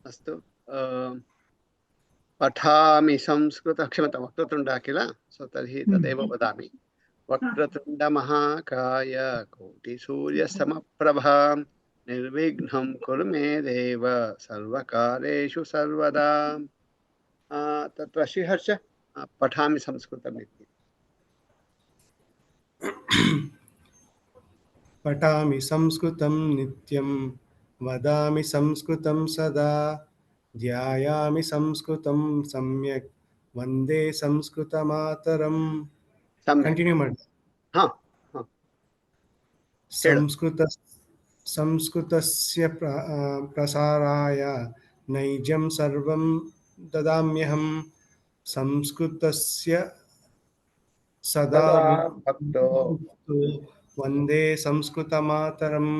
अस्तु पठामि संस्कृत क्षम्यतां वक्रतुण्डः किल सो तर्हि तदेव वदामि वक्रतुण्डमहाकाय कोटिसूर्यसमप्रभा निर्विघ्नं कुरु मे देव सर्वकारेषु सर्वदा तत्र श्रीहर्ष पठामि संस्कृतम् इति पठामि संस्कृतं नित्यं वदामि संस्कृतं सदा ध्यायामि संस्कृतं सम्यक् वन्दे संस्कृतमातरम् कंटिन्यू ಮಾಡಿ संस्कृतस्य प्रसाराय नैजं सर्वं ददाम्यहं संस्कृतस्य सदा भक्तो वन्दे संस्कृतमातरम्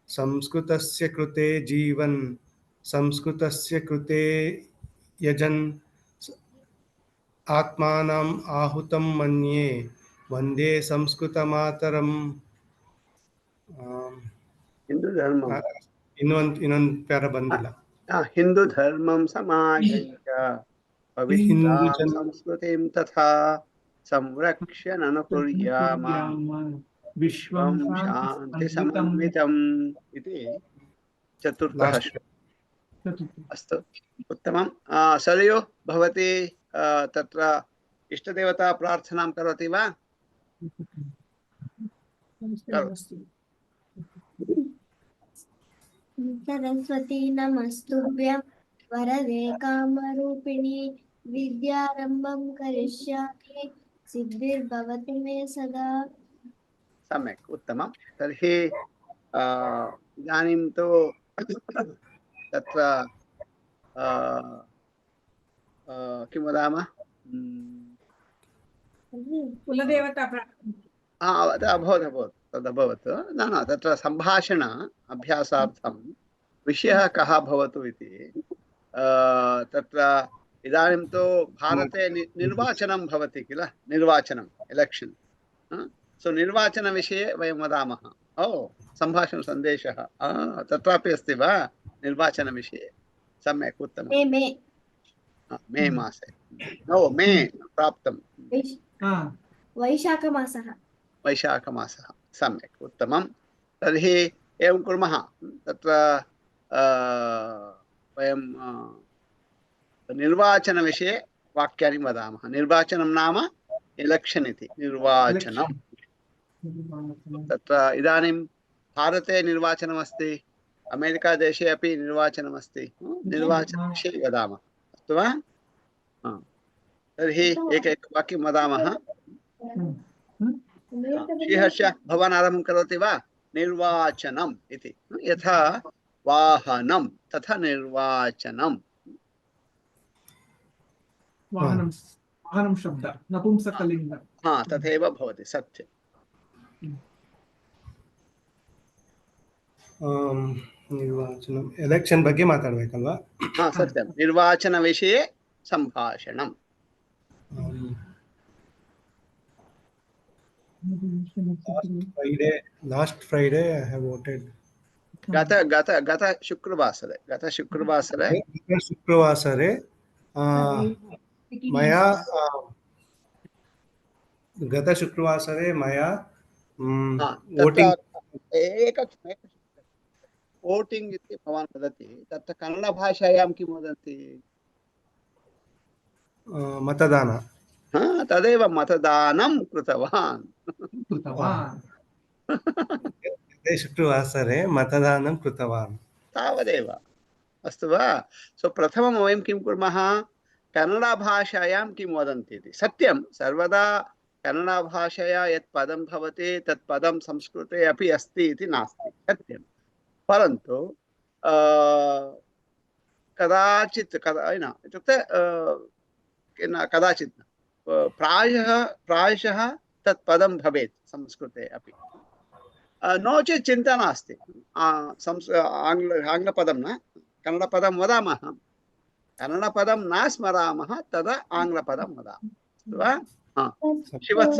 संस्कृतस्य कृते जीवन् संस्कृतस्य कृते यजन् आत्मानम् आहुतं मन्ये वन्दे संस्कृतमातरम् हिंदू धर्म ಇನ್ನೊಂದು ಪ್ಯಾರ ಬಂದಿಲ್ಲ हिंदू धर्मं समाजञ्च पवित्रां संस्कृतिं तथा संरक्ष्य ननुकुर्याम विश्वं शान्ति समन्वितम् इति चतुर्थः अस्तु उत्तमं सरयु भवती तत्र इष्टदेवता प्रार्थनां करोति वा सरस्वती नमस्तुभ्यं वरदे कामरूपिणी विद्यारम्भं करिष्यामि सिद्धिर्भवतु मे सदा सम्यक् उत्तमं तर्हि इदानीं तु तत्र किं वदामः कुलदेवता अभवत् तदभवत् न तत्र सम्भाषण अभ्यासार्थं विषयः कः भवतु इति तत्र इदानीं तु भारते निर्वाचनं भवति किल निर्वाचनम् एलेक्षन् सो निर्वाचनविषये वयं वदामः सम्भाषणसन्देशः तत्रापि अस्ति वा निर्वाचनविषये सम्यक् उत्तमं मे मासे मे प्राप्तं वैशाखमासः सम्यक् उत्तमं तर्हि एवं कुर्मः तत्र वयं निर्वाचनविषये वाक्यानि वदामः निर्वाचनं नाम एलेक्षन् इति निर्वाचनं तत्र इदानीं भारते निर्वाचनमस्ति अमेरिकादेशे अपि निर्वाचनमस्ति निर्वाचनविषये वदामः अस्तु वा तर्हि एकैकवाक्यं वदामः श्रीहर्ष भवान् आरम्भं करोति वा निर्वाचनम् इति यथा वाहनं तथा निर्वाचनम् वाहनं शब्द नपुंसकलिङ्ग तथैव भवति सत्यम् निर्वाचनम् एलेक्षन् ಬಗ್ಗೆ ಮಾತಾಡಬೇಕಲ್ವಾ सत्यं निर्वाचनविषये सम्भाषणम् last Friday I have voted गत शुक्रवासरे मया वोटिंग इति भवान् वदति तत्र कन्नडभाषायां किं वदन्ति मतदान तदेव मतदानं कृतवान् शुक्रवासरे मतदानं कृतवान् तावदेव अस्तु वा सो प्रथमं वयं किं कुर्मः कन्नडभाषायां किं वदन्ति इति सत्यं सर्वदा कन्नडभाषया यत् पदं भवति तत् पदं संस्कृते अपि अस्ति इति नास्ति सत्यं परन्तु कदाचित् इत्युक्ते कदाचित् प्रायशः तत् पदं भवेत् संस्कृते अपि नो चेत् चिन्ता नास्ति आङ्ग्लपदं न कन्नडपदं वदामः कन्नडपदं न स्मरामः तदा आङ्ग्लपदं वदामः अस्तु वा शिवत्स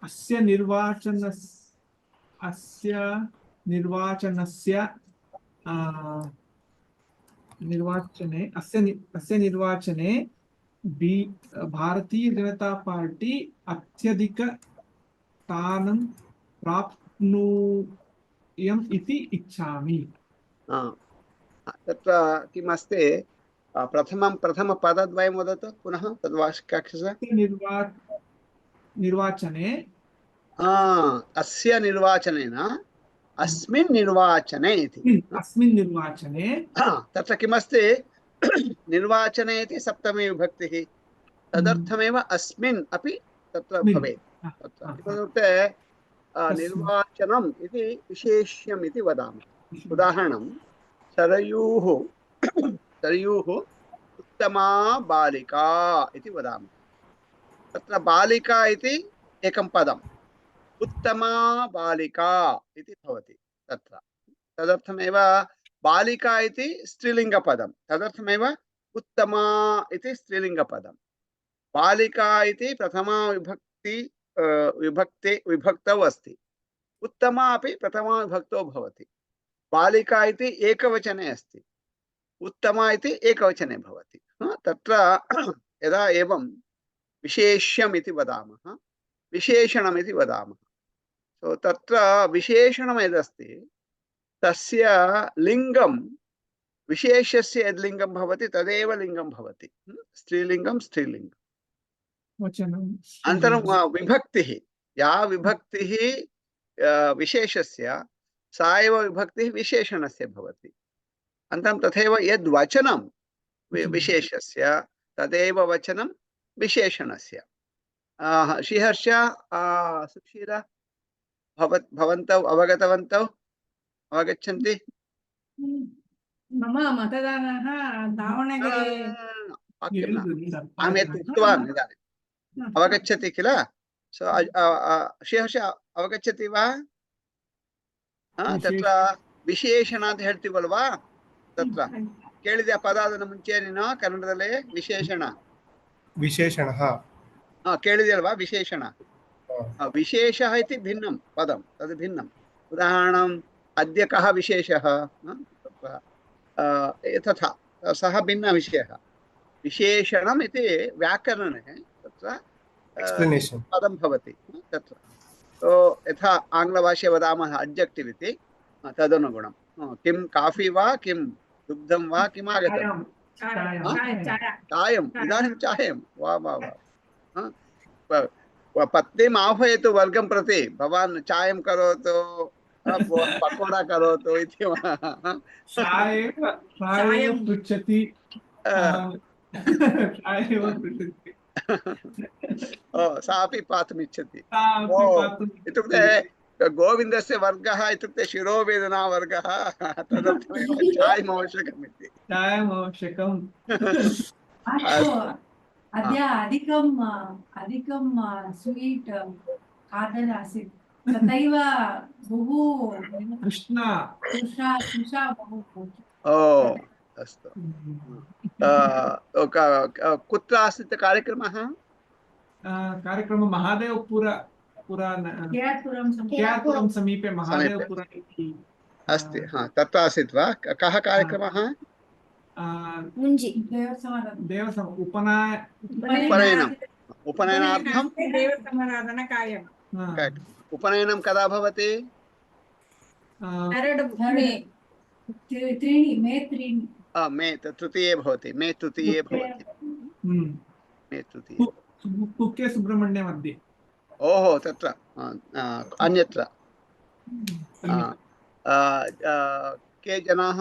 अस्य निर्वाचनस्य अस्य निर्वाचने भारतीय जनता पार्टी अत्यधिक स्थानं प्राप्नुयम् इति इच्छामि। तत्र किमस्ति प्रथमपदद्वयं वदतु पुनः तद्वाक्यस्य। निर्वाचने अस्य निर्वाचनेन अस्मिन् निर्वाचने इति। अस्मिन् निर्वाचने तत्र किमस्ति निर्वाचने इति सप्तमी विभक्तिः तदर्थमेव अस्मिन् अपि तत्र भवेत्। किमर्थमित्युक्ते निर्वाचनम् इति विशेष्यम् इति वदामः। उदाहरणं सरयूः उत्तमा बालिका इति वदामः। तत्र बालिका इति एकं पदम्, उत्तमा बालिका इति भवति तत्र। तदर्थमेव बालिका इति स्त्रीलिङ्गपदं, तदर्थमेव उत्तमा इति स्त्रीलिङ्गपदं। बालिका इति प्रथमा विभक्तौ अस्ति, उत्तमा अपि प्रथमा विभक्तौ भवति। बालिका इति एकवचने अस्ति, उत्तमा इति एकवचने भवति। तत्र यदा एवं विशेष्यम् इति वदामः, विशेषणम् इति वदामः। सो तत्र विशेषणं यदस्ति तस्य लिङ्गं विशेषस्य यद् लिङ्गं भवति तदेव लिङ्गं भवति। स्त्रीलिङ्गं स्त्रीलिङ्गम्। अनन्तरं विभक्तिः, या विभक्तिः विशेषस्य सा एव विभक्तिः विशेषणस्य भवति। अनन्तरं तथैव यद् वचनं विशेषस्य तदेव वचनं विशेषणस्य। श्रीहर्ष सुशीला भवन्तौ अवगतवन्तौ अवगच्छन्ति? मम मतदानः दावणगेरे अहं यत् उक्तवान् इदानीम् अवगच्छति किल? सो श्रीहर्ष अवगच्छति वा? तत्र ವಿಶೇಷಣ ಅಂತ ಹೇಳ್ತೀವಲ್ವಾ, ತತ್ರ ಕೇಳಿದ್ಯಾ ಪದ ಅದನ್ನು ಮುಂಚೆ ನೀನು ಕನ್ನಡದಲ್ಲಿ? ವಿಶೇಷಣ ಕೇಳಿದ್ಯಲ್ವಾ? ವಿಶೇಷಣ विशेषः इति भिन्नं पदं, तद् भिन्नम्। उदाहरणम् अद्य कः विशेषः, तथा सः भिन्नविषयः। विशेषणम् इति व्याकरणे तत्र पदं भवति तत्र। यथा आङ्ग्लभाषे वदामः अड्जेक्टिव् इति, तदनुगुणं किं काफी वा, किं दुग्धं वा, किम् आगतं? चायम्। इदानीं चायं। वा वा वा। पत्नीम् आह्वयतु वर्गं प्रति, भवान् चायं करोतु, पकोडा करोतु इति पृच्छति। सा अपि पातुमिच्छति। इत्युक्ते गोविन्दस्य वर्गः इत्युक्ते शिरोवेदना वर्गः, तदर्थमेव चायम् आवश्यकम् इति। अद्य अधिकं स्वीट् खादन् आसीत्, तथैव बहु कृष्णा बहु। ओ अस्तु। कुत्र आसीत् कार्यक्रमः? कार्यक्रमः केयार्पुरं समीपे महादेवपुर अस्ति। तत्र आसीत् वा? कः कार्यक्रमः? मुञ्जि उपनयनार्थं उपनयनं कदा भवति? मे तृतीये भवति। मे तृतीये भवति। कुक्के सुब्रह्मण्य मध्ये। ओहो, तत्र अन्यत्र के जनाः?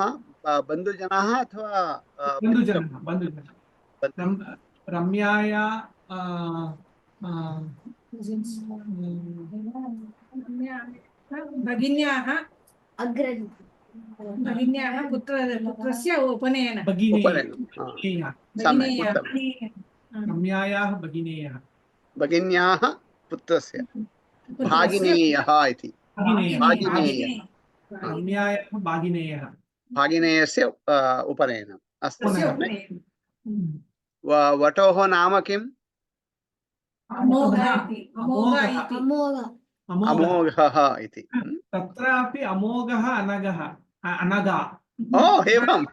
बन्धुजनाः अथवा रम्याया भगिन्याः पुत्रस्य उपनयनं। रम्यायाः भगिन्याः पुत्रस्य भागिनेयः इति। रम्यायाः भागिनेयः भागिनेयस्य उपनयनम् अस्तु तस्य सम्यक् उपनयनं वटोः नाम किम् अमोघ इति अमोघः इति तत्रापि अमोघः अनघः अनघा ओ एवं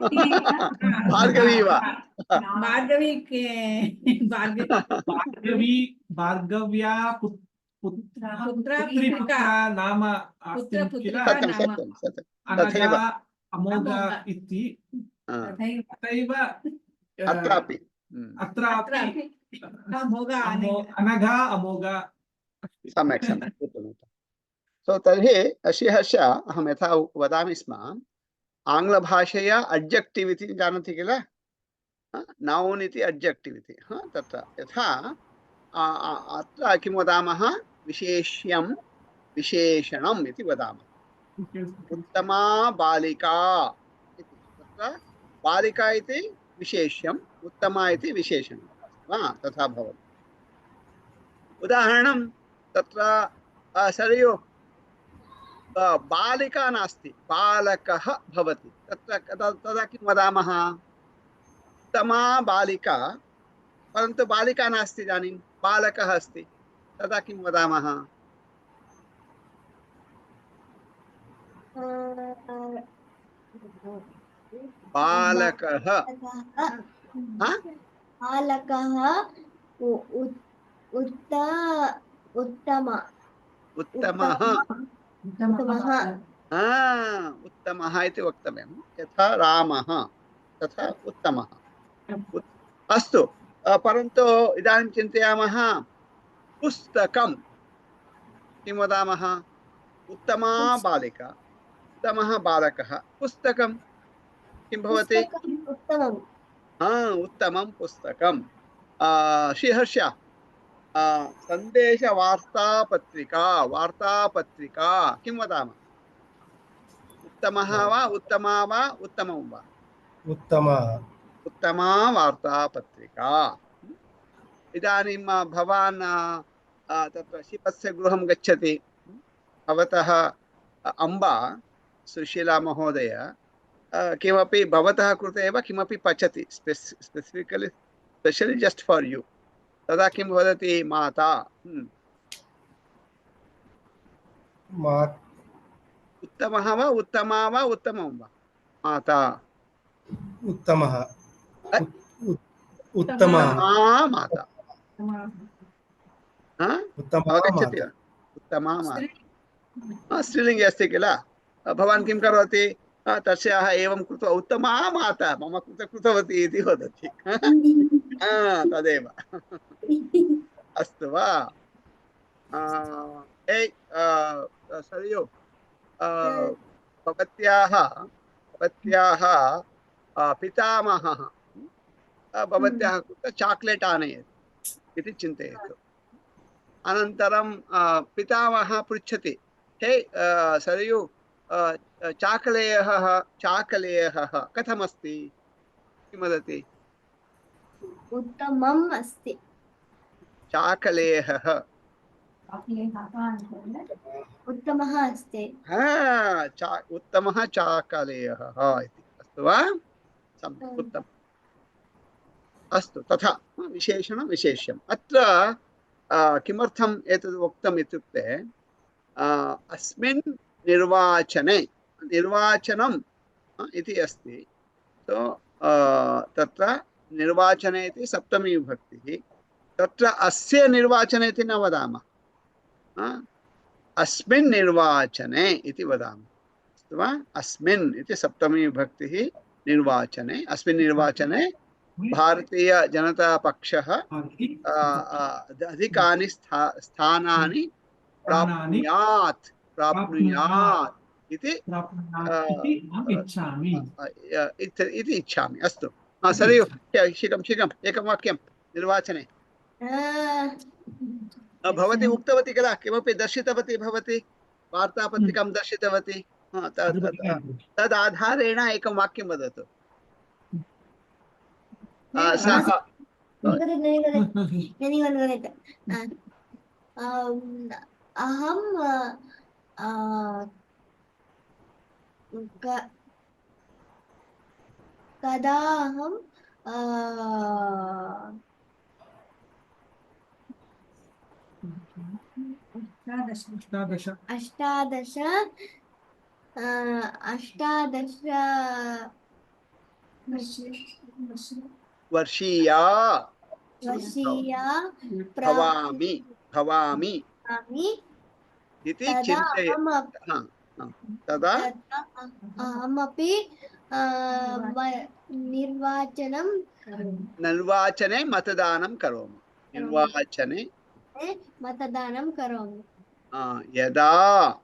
भार्गवी वा भार्गवी भार्गवी भार्गव्या पुत्री पुत्र नाम अस्ति किल सत्यं सत्यं सत्यं तथैव अनघा अमोघ इति तथैव अत्रापि अत्रापि अनघा अमोघ अस्ति सम्यक् सम्यक् उत्तमं सो तर्हि शिहर्ष अहं यथा वदामि स्म आङ्ग्लभाषया अड्जेक्टिव् इति जानाति किल नौन् इति अड्जेक्टिव् इति तत्र यथा अत्र किं वदामः विशेष्यं विशेषणम् इति वदामः उत्तमा बालिका इति तत्र बालिका इति विशेष्यम् उत्तमा इति विशेषणं तथा भवति उदाहरणं तत्र सरयु बालिका नास्ति बालकः भवति तत्र तदा किं वदामः उत्तमा बालिका परन्तु बालिका नास्ति इदानीं बालकः अस्ति तदा किं वदामः बालकः उत्तमः उत्तमः इति वक्तव्यं यथा रामः तथा उत्तमः अस्तु परन्तु इदानीं चिन्तयामः पुस्तकं किं वदामः उत्तमा बालिका उत्तमः बालकः पुस्तकं किं भवति उत्तमं पुस्तकं श्रीहर्ष सन्देशवार्तापत्रिका वार्तापत्रिका किं वदामः उत्तमः वा उत्तमा वा उत्तमं वा उत्तमा वार्तापत्रिका इदानीं भवान् तत्र शिवस्य गृहं गच्छति भवतः अम्बा सुशीला महोदय किमपि भवतः कृते एव किमपि पचति स्पेशली जस्ट फॉर यू तदा किं वदति माता उत्तमः वा उत्तमा वा उत्तमं वा माता उत्तमः माता अवगच्छति वा उत्तमा माता स्त्रीलिङ्गे अस्ति किल भवान् किं करोति तस्याः एवं कृत्वा उत्तमा माता मम कृते कृतवती इति वदति तदेव अस्तु वा सरयु भवत्याः पितामहः भवत्याः कृते चाक्लेट् आनयति इति चिन्तयतु अनन्तरं पितामहः पृच्छति हे सरयु चाकलेयः कथमस्ति किं वदति उत्तमम् अस्ति चाकलेयः उत्तमः अस्ति उत्तमः चाकलेयः इति अस्तु वा सम्यक् उत्तमम् अस्तु तथा विशेषणं विशेष्यम् अत्र किमर्थम् एतद् उक्तम् इत्युक्ते अस्मिन् निर्वाचने निर्वाचनम् इति अस्ति तो तत्र निर्वाचने इति सप्तमी विभक्तिः तत्र अस्य निर्वाचने इति न वदामः अस्मिन् निर्वाचने इति वदामः अस्तु वा अस्मिन् इति सप्तमी विभक्तिः निर्वाचने अस्मिन् निर्वाचने भारतीय जनता पक्षः अधिकानि स्थानानि प्राप्नुयात् इति इच्छामि अस्तु सरयु शीघ्रं एकं वाक्यं निर्वाचने भवती उक्तवती किल किमपि दर्शितवती भवती वार्तापत्रिकां दर्शितवती तद् आधारेण एकं वाक्यं वदतु कदा अहं अष्टादश अष्टादश अष्टादश वर्षीया वर्षीया भवामि भवामि भवामि इति तदा चिन्तय तदा अहमपि निर्वाचनं निर्वाचने मतदानं करोमि निर्वाचने मतदानं करोमि यदा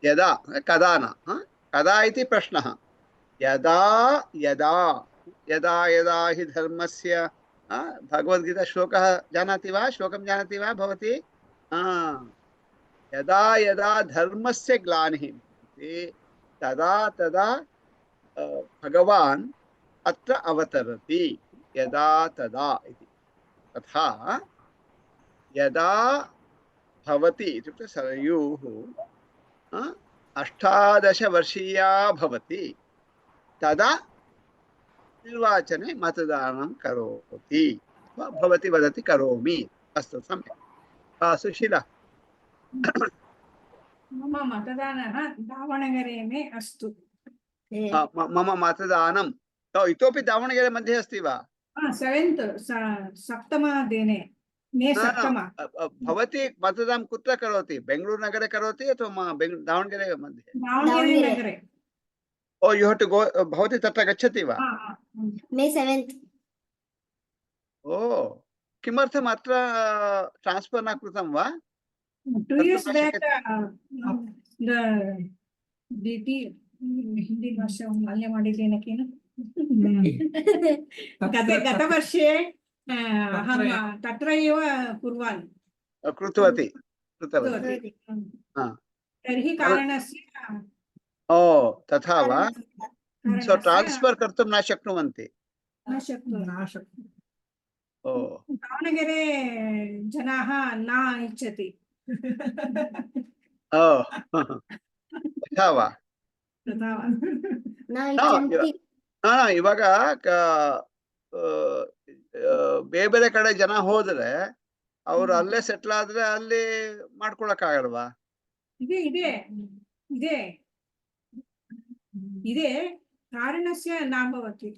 यदा कदा न कदा इति प्रश्नः यदा यदा यदा यदा हि धर्मस्य भगवद्गीता श्लोकः जानाति वा श्लोकं जानाति वा भवती यदा यदा धर्मस्य ग्लानिः भवति तदा तदा भगवान् अत्र अवतरति यदा तदा इति तथा यदा भवति इत्युक्ते सरयूः 18 वर्षीया भवति तदा निर्वाचने मतदानं करोति भवती वदति करोमि अस्तु सम्यक् सुशीला मम मतदानः दावणगेरे मे अस्तु मम मतदानं इतोपि दावणगेरे मध्ये अस्ति वा 7th सप्तमदिने मे 7 भवती मतदानं कुत्र करोति बेंगळूरु नगरे करोति अथवा दावणगेरे मध्ये दावणगेरे नगरे ओ यू हैव टू गो भवती तत्र गच्छति वा मे 7th ओ किमर्थम् अत्र ट्रान्स्फर् न कृतं वा 2 years back the DT Hindi भाषा माल्य ಮಾಡಿದ್ದೇನಕೇನು गतवर्षे अहं तत्र एव कुर्वाणि कृतवती तर्हि कारणस्य ओ तथा वा सो ट्रान्स्फर् कर्तुं न शक्नुवन्ति न शक्नुमः ओ दावणगेरे जनाः न इच्छति ओ तथा वा न इच्छन्ति ಇವಾಗ ಬೇರೆ ಬೇರೆ ಕಡೆ ಜನ ಹೋದ್ರೆ ಅವರು ಅಲ್ಲೇ ಸೆಟ್ಲ್ ಆದ್ರೆ ಅಲ್ಲಿ ಮಾಡ್ಕೊಳಕ್ ಆಗಲ್ವಾ ಇದೆ ಇದೆ ಇದೆ ಇದೆ ಕಾರಣಸ್ಯ ನಾಭವತಿ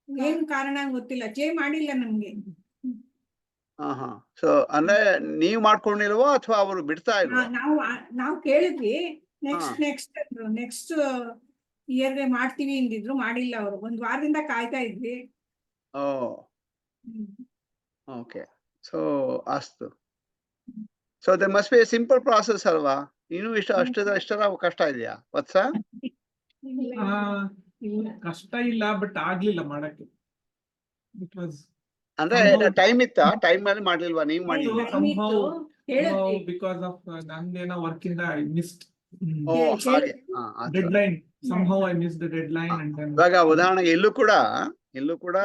ಏನ್ ಕಾರಣ ಗೊತ್ತಿಲ್ಲ ಚೇ ಮಾಡಿಲ್ಲ ನಮ್ಗೆ ಸೊ ಅಂದ್ರೆ ನೀವ್ ಮಾಡ್ಕೊಂಡಿಲ್ವೋ ಅಥವಾ ಅವರು ಬಿಡ್ತಾ ಇಲ್ವೋ ನಾವು ಕೇಳಿದ್ವಿ ನೆಕ್ಸ್ಟ್ ಇಯರ್ಗೆ ಮಾಡ್ತೀವಿ ಅಂದಿದ್ರು ಮಾಡಿಲ್ಲ ಅವರು ಒಂದ್ ವಾರದಿಂದ ಕಾಯ್ತಾ ಇದ್ವಿ ಓಕೆ ಸೊ ಅಸ್ತು so there must be a simple process ಅಲ್ವಾ ಇನ್ನು ಅಷ್ಟರ ಕಷ್ಟ ಇದೆಯಾ ವತ್ಸ ಕಷ್ಟ ಇಲ್ಲ ಬಟ್ ಆಗ್ಲಿಲ್ಲ ಮಾಡಕ್ಕೆ ಅಂದ್ರೆ ಟೈಮ್ ಇತ್ತಾ ಟೈಮ್ ಅಲ್ಲಿ ಮಾಡ್ಲಿಲ್ವಾ ನೀವ್ ಮಾಡ್ಲಿಲ್ವಾ ಬಿಕಾಸ್ ಆಫ್ ನಂದೇನೋ ವರ್ಕ್ ಇಂದ ಐ ಮಿಸ್ಡ್ ಹಾಗೆ deadline somehow I missed the deadline and then ಇವಾಗ ಉದಾಹರಣೆಗೆ ಇಲ್ಲೂ ಕೂಡ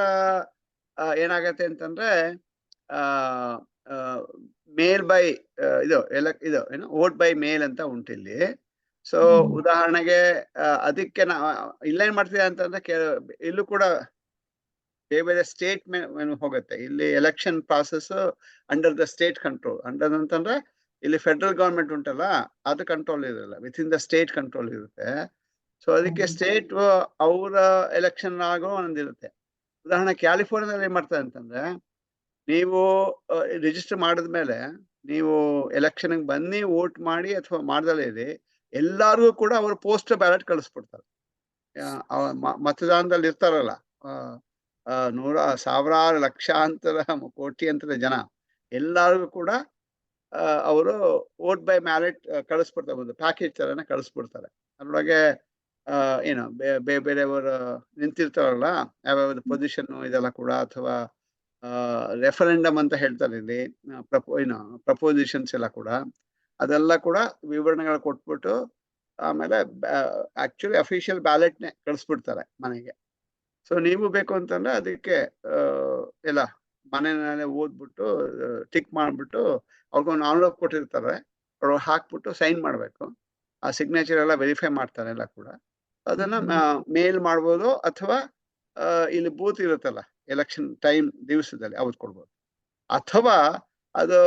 ಏನಾಗತ್ತೆ ಅಂತಂದ್ರೆ ಮೇಲ್ ಬೈ ಇದು ಏನು ವೋಟ್ ಬೈ ಮೇಲ್ ಅಂತ ಉಂಟಿಲ್ಲಿ ಸೊ ಉದಾಹರಣೆಗೆ ಅದಕ್ಕೆ ಇಲ್ಲೇನ್ ಮಾಡ್ತೀವಿ ಅಂತಂದ್ರೆ ಇಲ್ಲೂ ಕೂಡ ಬೇರೆ ಸ್ಟೇಟ್ ಹೋಗುತ್ತೆ ಇಲ್ಲಿ election process under the state control under ಅಂತಂದ್ರೆ ಇಲ್ಲಿ ಫೆಡರಲ್ ಗವರ್ಮೆಂಟ್ ಉಂಟಲ್ಲ ಅದು ಕಂಟ್ರೋಲ್ ಇರಲ್ಲ with in the state control ಇರುತ್ತೆ ಸೊ ಅದಕ್ಕೆ ಸ್ಟೇಟ್ ಅವರ ಎಲೆಕ್ಷನ್ ಆಗೋ ಒಂದಿರುತ್ತೆ ಉದಾಹರಣೆ ಕ್ಯಾಲಿಫೋರ್ನಿಯಾದಲ್ಲಿ ಏನ್ ಮಾಡ್ತಾರೆ ಅಂತಂದ್ರೆ ನೀವು ರಿಜಿಸ್ಟರ್ ಮಾಡಿದ್ಮೇಲೆ ನೀವು ಎಲೆಕ್ಷನ್ ಬನ್ನಿ ವೋಟ್ ಮಾಡಿ ಅಥವಾ ಮಾಡ್ದಲೇ ಇರಿ ಎಲ್ಲಾರ್ಗೂ ಕೂಡ ಅವರು ಪೋಸ್ಟಲ್ ಬ್ಯಾಲೆಟ್ ಕಳಿಸ್ಬಿಡ್ತಾರೆ ಮತದಾನದಲ್ಲಿ ಇರ್ತಾರಲ್ಲ ಸಾವಿರಾರು ಲಕ್ಷಾಂತರ ಕೋಟ್ಯಂತರ ಜನ ಎಲ್ಲಾರ್ಗೂ ಕೂಡ ಅವರು ವೋಟ್ ಬೈ ಬ್ಯಾಲೆಟ್ ಕಳಿಸ್ಬಿಡ್ತಾರೆ ಒಂದು ಪ್ಯಾಕೇಜ್ ತರನ ಕಳಿಸ್ಬಿಡ್ತಾರೆ ಅದ್ರೊಳಗೆ ಏನು ಬೇರೆಯವರು ನಿಂತಿರ್ತಾರಲ್ಲ ಯಾವ್ಯಾವ ಪೊಸಿಷನ್ ಇದೆಲ್ಲ ಕೂಡ ಅಥವಾ ರೆಫರೆಂಡಮ್ ಅಂತ ಹೇಳ್ತಾರೆ ಇಲ್ಲಿ ಪ್ರಪೋಸಿಷನ್ಸ್ ಎಲ್ಲ ಕೂಡ ಅದೆಲ್ಲ ಕೂಡ ವಿವರಣೆಗಳು ಕೊಟ್ಬಿಟ್ಟು ಆಮೇಲೆ ಆಕ್ಚುಲಿ ಅಫಿಷಿಯಲ್ ಬ್ಯಾಲೆಟ್ನೇ ಕಳಿಸ್ಬಿಡ್ತಾರೆ ಮನೆಗೆ ಸೊ ನೀವು ಬೇಕು ಅಂತಂದ್ರೆ ಅದಕ್ಕೆ ಎಲ್ಲ ಮನೆಯಲ್ಲೇ ಓದ್ಬಿಟ್ಟು ಟಿಕ್ ಮಾಡ್ಬಿಟ್ಟು ಅವ್ರಿಗೊಂದು ಆನ್ಲೋಪ್ ಕೊಟ್ಟಿರ್ತಾರೆ ಅವ್ರು ಹಾಕ್ಬಿಟ್ಟು ಸೈನ್ ಮಾಡಬೇಕು ಆ ಸಿಗ್ನೇಚರ್ ಎಲ್ಲ ವೆರಿಫೈ ಮಾಡ್ತಾರೆ ಎಲ್ಲ ಕೂಡ ಅದನ್ನ ಮೇಲ್ ಮಾಡ್ಬೋದು ಅಥವಾ ಇಲ್ಲಿ ಬೂತ್ ಇರುತ್ತಲ್ಲ ಎಲೆಕ್ಷನ್ ಟೈಮ್ ದಿವಸದಲ್ಲಿ ಅವತ್ತು ಕೊಡ್ಬೋದು. ಅಥವಾ ಅದು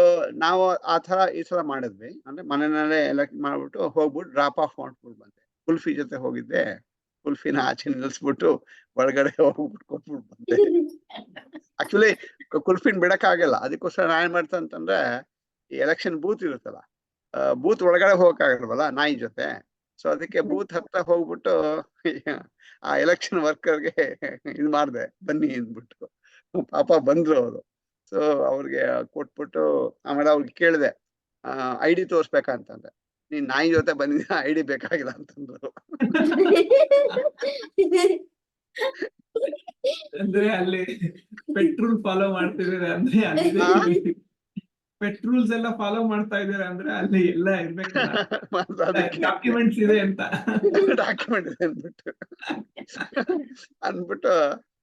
ನಾವು ಆ ಥರ ಈ ಥರ ಮಾಡಿದ್ವಿ, ಅಂದ್ರೆ ಮನೆಯಲ್ಲೇ ಎಲೆಕ್ಟ್ ಮಾಡ್ಬಿಟ್ಟು ಹೋಗ್ಬಿಟ್ಟು ಡ್ರಾಪ್ ಆಫ್ ಮಾಡ್ಬಿಟ್ಟು ಬಂದೆ. ಕುಲ್ಫಿ ಜೊತೆ ಹೋಗಿದ್ದೆ, ಕುಲ್ಫಿನ ಆಚೆ ನಿಲ್ಲಿಸ್ಬಿಟ್ಟು ಒಳಗಡೆ ಹೋಗ್ಬಿಟ್ಟು ಕೊಟ್ಬಿಟ್ಟು ಬಂದೆ. ಆಕ್ಚುಲಿ ಕುಲ್ಫಿನ್ ಬಿಡಕ್ಕಾಗಲ್ಲ, ಅದಕ್ಕೋಸ್ಕರ ನಾ ಏನ್ ಮಾಡ್ತಾ ಅಂತಂದ್ರೆ ಈ ಎಲೆಕ್ಷನ್ ಬೂತ್ ಇರುತ್ತಲ್ಲ, ಬೂತ್ ಒಳಗಡೆ ಹೋಗಕ್ಕಾಗಲ್ವಲ್ಲ ನಾಯಿ ಜೊತೆ. ಸೊ ಅದಕ್ಕೆ ಬೂತ್ ಹತ್ರ ಹೋಗ್ಬಿಟ್ಟು ಆ ಎಲೆಕ್ಷನ್ ವರ್ಕರ್ಗೆ ಇದು ಮಾಡ್ದೆ, ಬನ್ನಿ ಅಂದ್ಬಿಟ್ಟು. ಪಾಪ ಬಂದ್ರು ಅವರು. ಸೊ ಅವ್ರಿಗೆ ಕೊಟ್ಬಿಟ್ಟು ಆಮೇಲೆ ಅವ್ರಿಗೆ ಕೇಳಿದೆ ID ತೋರ್ಸ್ಬೇಕಂತಂದ್ರೆ, ನೀನ್ ನಾಯಿ ಜೊತೆ ಬಂದಿದ್ದ ID ಬೇಕಾಗಿಲ್ಲ ಅಂತಂದ್ರು. ಅಂದ್ರೆ ಅಲ್ಲಿ ಪೆಟ್ರೋಲ್ ಫಾಲೋ ಮಾಡ್ತಿದ್ದಾರೆ ಅಂದ್ರೆ ಅಲ್ಲಿ ಪೆಟ್ರೋಲ್ಸ್ ಎಲ್ಲ ಫಾಲೋ ಮಾಡ್ತಾ ಇದಾರೆ ಅಂದ್ರೆ ಅಲ್ಲಿ ಎಲ್ಲ ಇರ್ಬೇಕಲ್ಲ, ಡಾಕ್ಯುಮೆಂಟ್ಸ್ ಇದೆ ಅಂತ. ಡಾಕ್ಯುಮೆಂಟ್ ಇದೆ ಅಂದ್ಬಿಟ್ಟು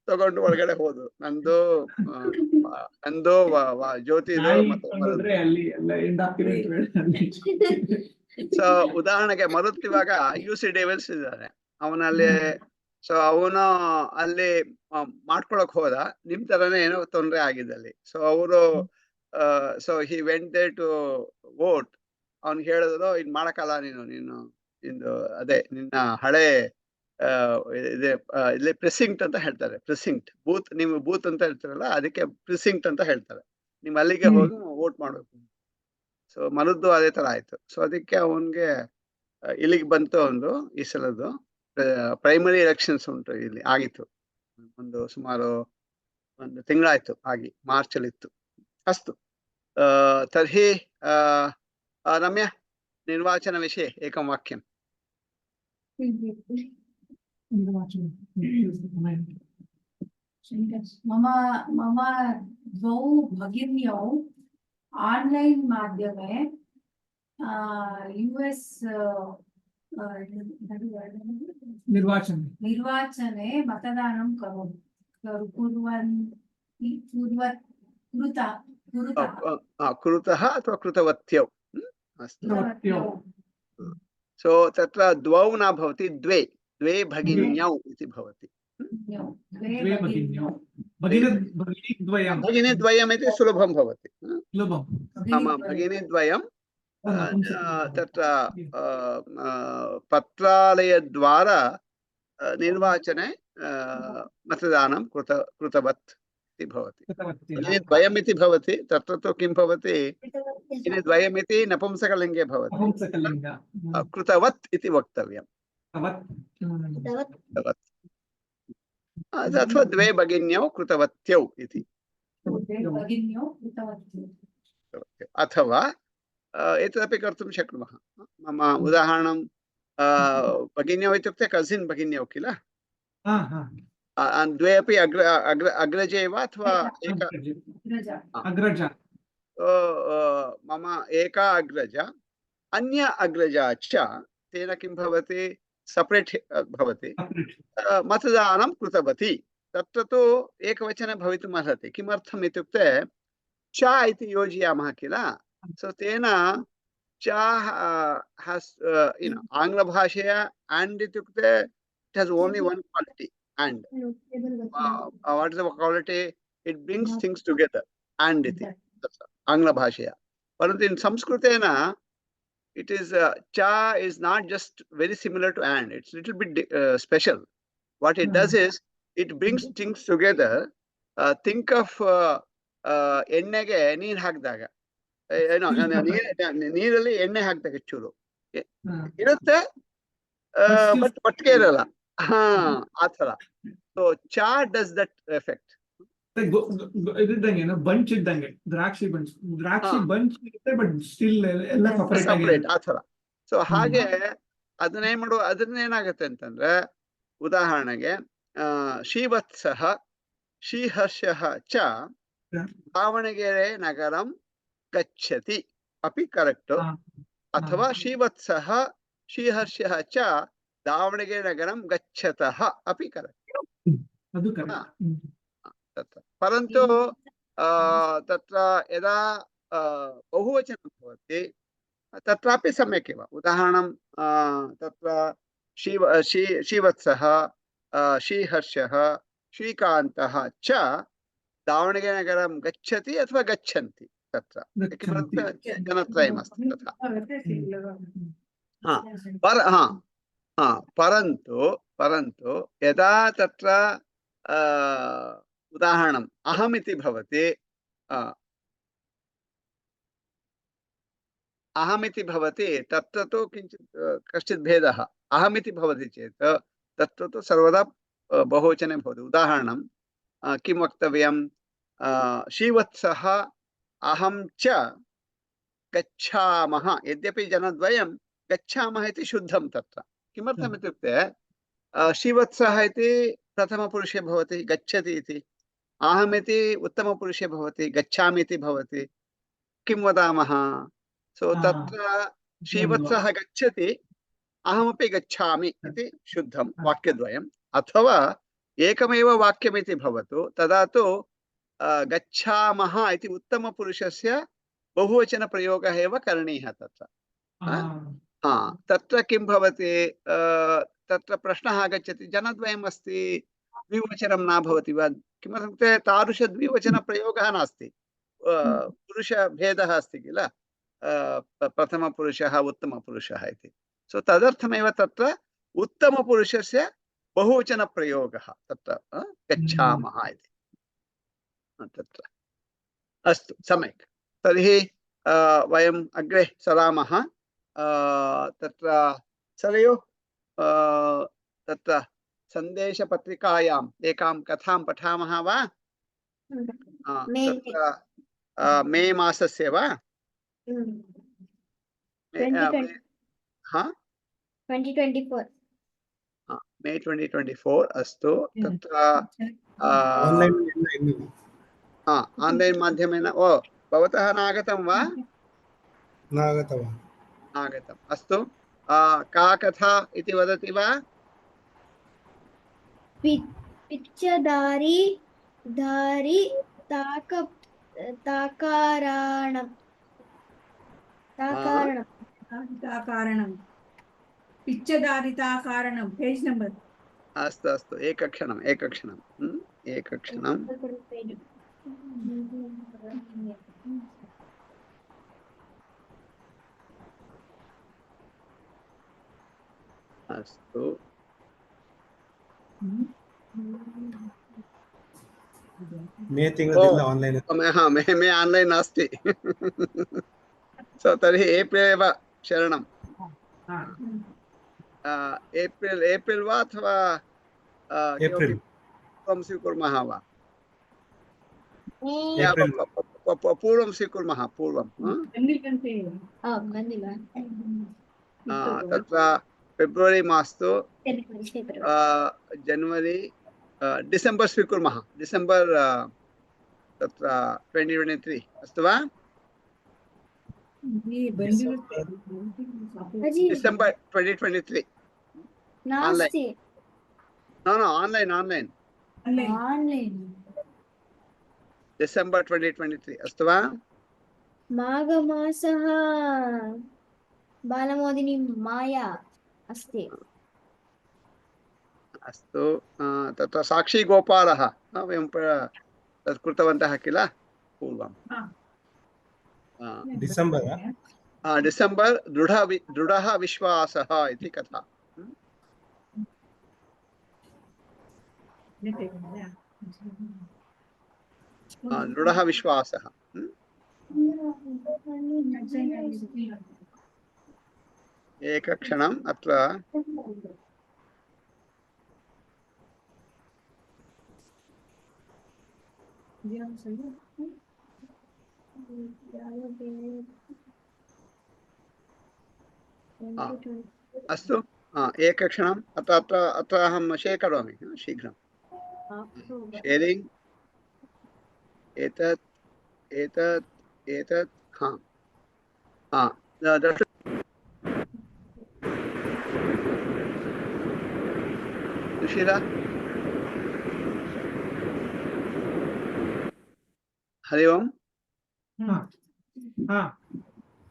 ತಗೊಂಡು ಒಳಗಡೆ ಹೋದ್ರು. ನಂದು ಜ್ಯೋತಿದು ಮತ್ತೆ ಅಲ್ಲಿ ಎಲ್ಲ ಏನ್ ಡಾಕ್ಯುಮೆಂಟ್. ಸೊ ಉದಾಹರಣೆಗೆ ಮರುತ್ ಇವಾಗ UC ಡೇವಿಲ್ಸ್ ಇದ್ದಾರೆ, ಅವನಲ್ಲಿ. ಸೊ ಅವನು ಅಲ್ಲಿ ಮಾಡ್ಕೊಳಕ್ ಹೋದ, ನಿಮ್ ತರನೇ ಏನೋ ತೊಂದರೆ ಆಗಿದೆ ಅಲ್ಲಿ. ಸೊ ಅವರು so he went there to vote. ಅವ್ನಿಗೆ ಹೇಳಿದ್ರು, ಇದ್ ಮಾಡಕ್ಕಲ್ಲ ನೀನು ನಿಂದು ಅದೇ ನಿನ್ನ ಹಳೆ ಇಲ್ಲಿ ಪ್ರೆಸಿಂಕ್ಟ್ ಅಂತ ಹೇಳ್ತಾರೆ. ಪ್ರೆಸಿಂಕ್ಟ್ ಬೂತ್, ನೀವು ಬೂತ್ ಅಂತ ಹೇಳ್ತಾರಲ್ಲ ಅದಕ್ಕೆ ಪ್ರೆಸಿಂಕ್ಟ್ ಅಂತ ಹೇಳ್ತಾರೆ. ನಿಮ್ ಅಲ್ಲಿಗೆ ಹೋಗಿ ವೋಟ್ ಮಾಡ್ಬೇಕು. ಸೊ ಮನದ್ದು ಅದೇ ತರ ಆಯ್ತು. ಸೊ ಅದಕ್ಕೆ ಅವನ್ಗೆ ಇಲ್ಲಿಗೆ ಬಂತು ಒಂದು ಈ ಸಲದ್ದು ಪ್ರೈಮರಿ ಎಲೆಕ್ಷನ್ಸ್ ಉಂಟು ಇಲ್ಲಿ ಆಗಿತ್ತು, ಒಂದು ಸುಮಾರು ಒಂದು ತಿಂಗಳಾಯ್ತು ಆಗಿ, ಮಾರ್ಚ್ ಅಲ್ಲಿ ಇತ್ತು. ಅಸ್ತು ತರ್ಹಿ ರಮ್ಯಾ ನಿರ್ವಾಚನ ವಿಷಯ ಏಕಂ ವಾಕ್ಯಂ. मम मम द्वौ भगिन्यौ आन्लैन् माध्यमे US निर्वाचने मतदानं कुरुतः अथवा कृतवत्यौ. अस्तु. सो तत्र द्वौ न भवति, द्वे भगिन्यौ इति भवति. भगिनीद्वयम् इति सुलभं भवति. मम भगिनीद्वयं तत्र पत्रालयद्वारा निर्वाचने मतदानं कृतवत् इति भवति. भगिनीद्वयम् इति भवति, तत्र तु किं भवति, भगिनीद्वयम् इति नपुंसकलिङ्गे भवति, कृतवत् इति वक्तव्यम्. अथवा द्वे भगिन्यौ कृतवत्यौ इति. अथवा एतदपि कर्तुं शक्नुमः. मम उदाहरणं भगिन्यौ इत्युक्ते कजिन् भगिन्यौ किल, द्वे अपि अग्रजे वा अथवा अग्रजा. मम एका अग्रजा अन्य अग्रजा च, तेन किं भवति, सपरेट् भवति, मतदानं कृतवती. तत्र तु एकवचने भवितुम् अर्हति. किमर्थम् इत्युक्ते च इति योजयामः किल. सो तेन च has आङ्ग्लभाषया and इत्युक्ते it has only one quality, and what is the quality, it brings things together, and iti आङ्ग्लभाषया. परन्तु in संस्कृतेन it is cha is not just very similar to and, it's a little bit special. What it does is it brings things together. Think of ಎಣ್ಣೆಗೆ ನೀರು ಹಾಕಿದಾಗ, ನೀರಲ್ಲಿ ಎಣ್ಣೆ ಹಾಕ್ದಾಗ ಚೂರು ಇರುತ್ತೆ, ಬಟ್ ಒಟ್ಟಿಗೆ ಇರಲ್ಲ, ಆ ತರ. ಸೊ ಚಾ ಡಸ್ ದಟ್ ಎಫೆಕ್ಟ್. ಇದ್ದಂಗೆ ಬಂಚ್ ಇದ್ದಂಗೆ, ದ್ರಾಕ್ಷಿ ಬಂಚ್ ಇರುತ್ತೆ, ಬಟ್ ಸ್ಟಿಲ್ ಎಲ್ಲ ಸಪರೇಟ್ ಆ ತರ. ಸೊ ಹಾಗೆ ಅದನ್ನೇನ್ ಮಾಡುವ, ಅದನ್ನೇನಾಗತ್ತೆ ಅಂತಂದ್ರೆ, ಉದಾಹರಣೆಗೆ ಶ್ರೀವತ್ಸಃ ಶ್ರೀಹರ್ಷಃ ಚ ದಾವಣಗೆರೆ ನಗರಂ ಗಚ್ಚತಿ ಅಪಿ ಕರೆಕ್ಟ್. ಅಥವಾ ಶ್ರೀವತ್ಸಃ ಶ್ರೀಹರ್ಷಃ ಚ ದಾವಣಗೆರೆ ನಗರಂ ಗಚ್ಚತಃ ಅಪಿ ಕರೆಕ್ಟ್. परन्तु तत्र यदा बहुवचनं भवति तत्रापि सम्यक् एव. उदाहरणं तत्र श्रीवत्सः, श्रीहर्षः, श्रीकान्तः च दावणगेरेनगरं गच्छति अथवा गच्छन्ति तत्र जनत्रयमस्ति तथा परन्तु यदा तत्र उदाहरणम् अहमिति भवति अहमिति भवति तत्र तु किञ्चित् कश्चित् भेदः अहमिति भवति चेत् तत्र तु सर्वदा बहुवचने भवति उदाहरणं किं वक्तव्यं श्रीवत्सः अहं च गच्छामः यद्यपि जनद्वयं गच्छामः इति शुद्धं तत्र किमर्थम् इत्युक्ते श्रीवत्सः इति प्रथमपुरुषे भवति गच्छति इति अहमिति उत्तमपुरुषे भवति गच्छामि इति भवति किं वदामः सो तत्र श्रीवत्सः गच्छति अहमपि गच्छामि इति शुद्धं वाक्यद्वयम् अथवा एकमेव वाक्यमिति भवतु तदा तु गच्छामः इति उत्तमपुरुषस्य बहुवचनप्रयोगः एव करणीयः तत्र तत्र किं भवति तत्र प्रश्नः आगच्छति जनद्वयम् अस्ति द्विवचनं न भवति वा किमर्थमित्युक्ते तादृशद्विवचनप्रयोगः नास्ति पुरुषभेदः अस्ति किल प्रथमपुरुषः उत्तमपुरुषः इति सो तदर्थमेव तत्र उत्तमपुरुषस्य बहुवचनप्रयोगः तत्र गच्छामः इति तत्र अस्तु सम्यक् तर्हि वयम् अग्रे सरामः तत्र सरयो तत्र सन्देशपत्रिकायाम् एकां कथां पठामः वा तत्र मे मासस्य वा 2024 मे 2024 अस्तु तत्र आन्लैन् माध्यमेन ओ भवतः नागतं वा आगतम् अस्तु का कथा इति वदति वा पिच्चदारी धारी ताकारणं पिच्चदारिताकारणं पेज् नंबर अस्तु अस्तु एकक्षणम् अस्तु मे तिंगळदिल्ल ऑनलाइन मे ऑनलाइन नास्ति सो तर्हि एप्रिल् एव शरणं एप्रिल् वा अथवा एप्रिल् पूर्वं स्वीकुर्मः वा एप्रिल् पूर्वं स्वीकुर्मः पूर्वं तत्र फेब्रुवरी मास्तु जनवरी डिसेम्बर् स्वीकुर्मः डिसेम्बर् तत्र 2023 अस्तु वा डिसेम्बर् 2023 नास्ति no online डिसेम्बर् 2023 अस्तु वा माघमासः बालमोदिनी माया अस्ति अस्तु तत्र साक्षी गोपालः वयं तत् कृतवन्तः किल पूर्वं डिसेम्बर् दृढः विश्वासः इति कथा दृढः विश्वासः एकक्षणम् अत्र अस्तु एकक्षणम् अत्र अहं शेर् करोमि शीघ्रं शेरिङ्ग् एतत् सुशीला हरि ओम्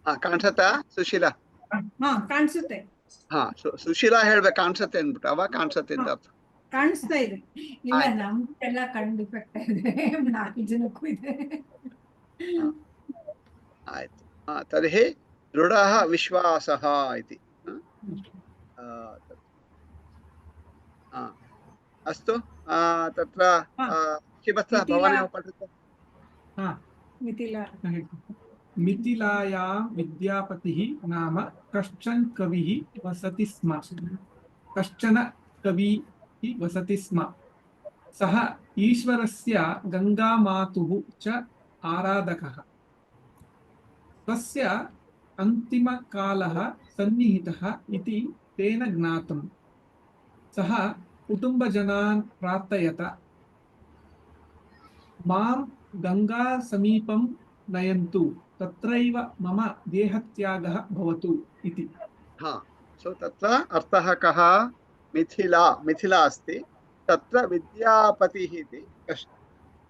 ಕಾಣಿಸುತ್ತಾ ಸುಶೀಲಾ ಕಾಣಿಸುತ್ತೆ ಸುಶೀಲಾ ಹೇಳ್ಬೇಕು ಕಾಣಿಸುತ್ತೆ ಅಂದ್ಬಿಟ್ಟು ಅವ ಕಾಣಿಸುತ್ತೆ ಅಂತ ಕಾಣಿಸ್ತಾ ಇದೆ. ಇಲ್ಲ ಆಯ್ತು. ನಮ್ಗೆಲ್ಲ ಕಣ್ಣು ಡಿಫೆಕ್ಟ್ ಇದೆ 4 ಜನಕ್ಕೂ ಇದೆ. आयतु तर्हि दृढः विश्वासः इति अस्तु तत्र श्रीवत्सः भवानेव पठतु मिथिला मिथिलायां विद्यापतिः नाम कश्चन कविः वसति स्म। कश्चन कविः वसति स्म। सः ईश्वरस्य गङ्गामातुः च आराधकः। तस्य अन्तिमकालः सन्निहितः इति तेन ज्ञातम्। सः कुटुम्बजनान् प्रार्थयत मां गङ्गासमीपं नयन्तु, तत्रैव मम देहत्यागः भवतु इति। सो तत्र अर्थः कः? मिथिला अस्ति, तत्र विद्यापतिः इति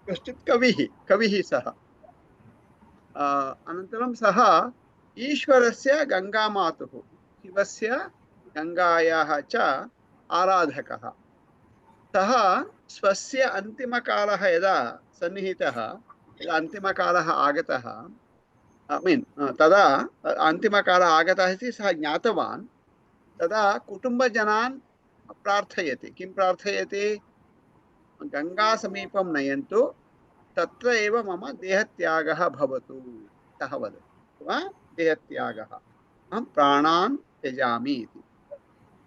कश्चित् कविः सः। अनन्तरं सः ईश्वरस्य गङ्गामातुः शिवस्य गङ्गायाः च आराधकः। सः स्वस्य अन्तिमकालः यदा सन्निहितः, यदा अन्तिमकालः आगतः, तदा अन्तिमकालः आगतः इति सः ज्ञातवान्। तदा कुटुम्बजनान् प्रार्थयति। किं प्रार्थयति? गङ्गासमीपं नयन्तु, तत्र एव मम देहत्यागः भवतु। सः वदति वा देहत्यागः, अहं प्राणान् त्यजामि इति।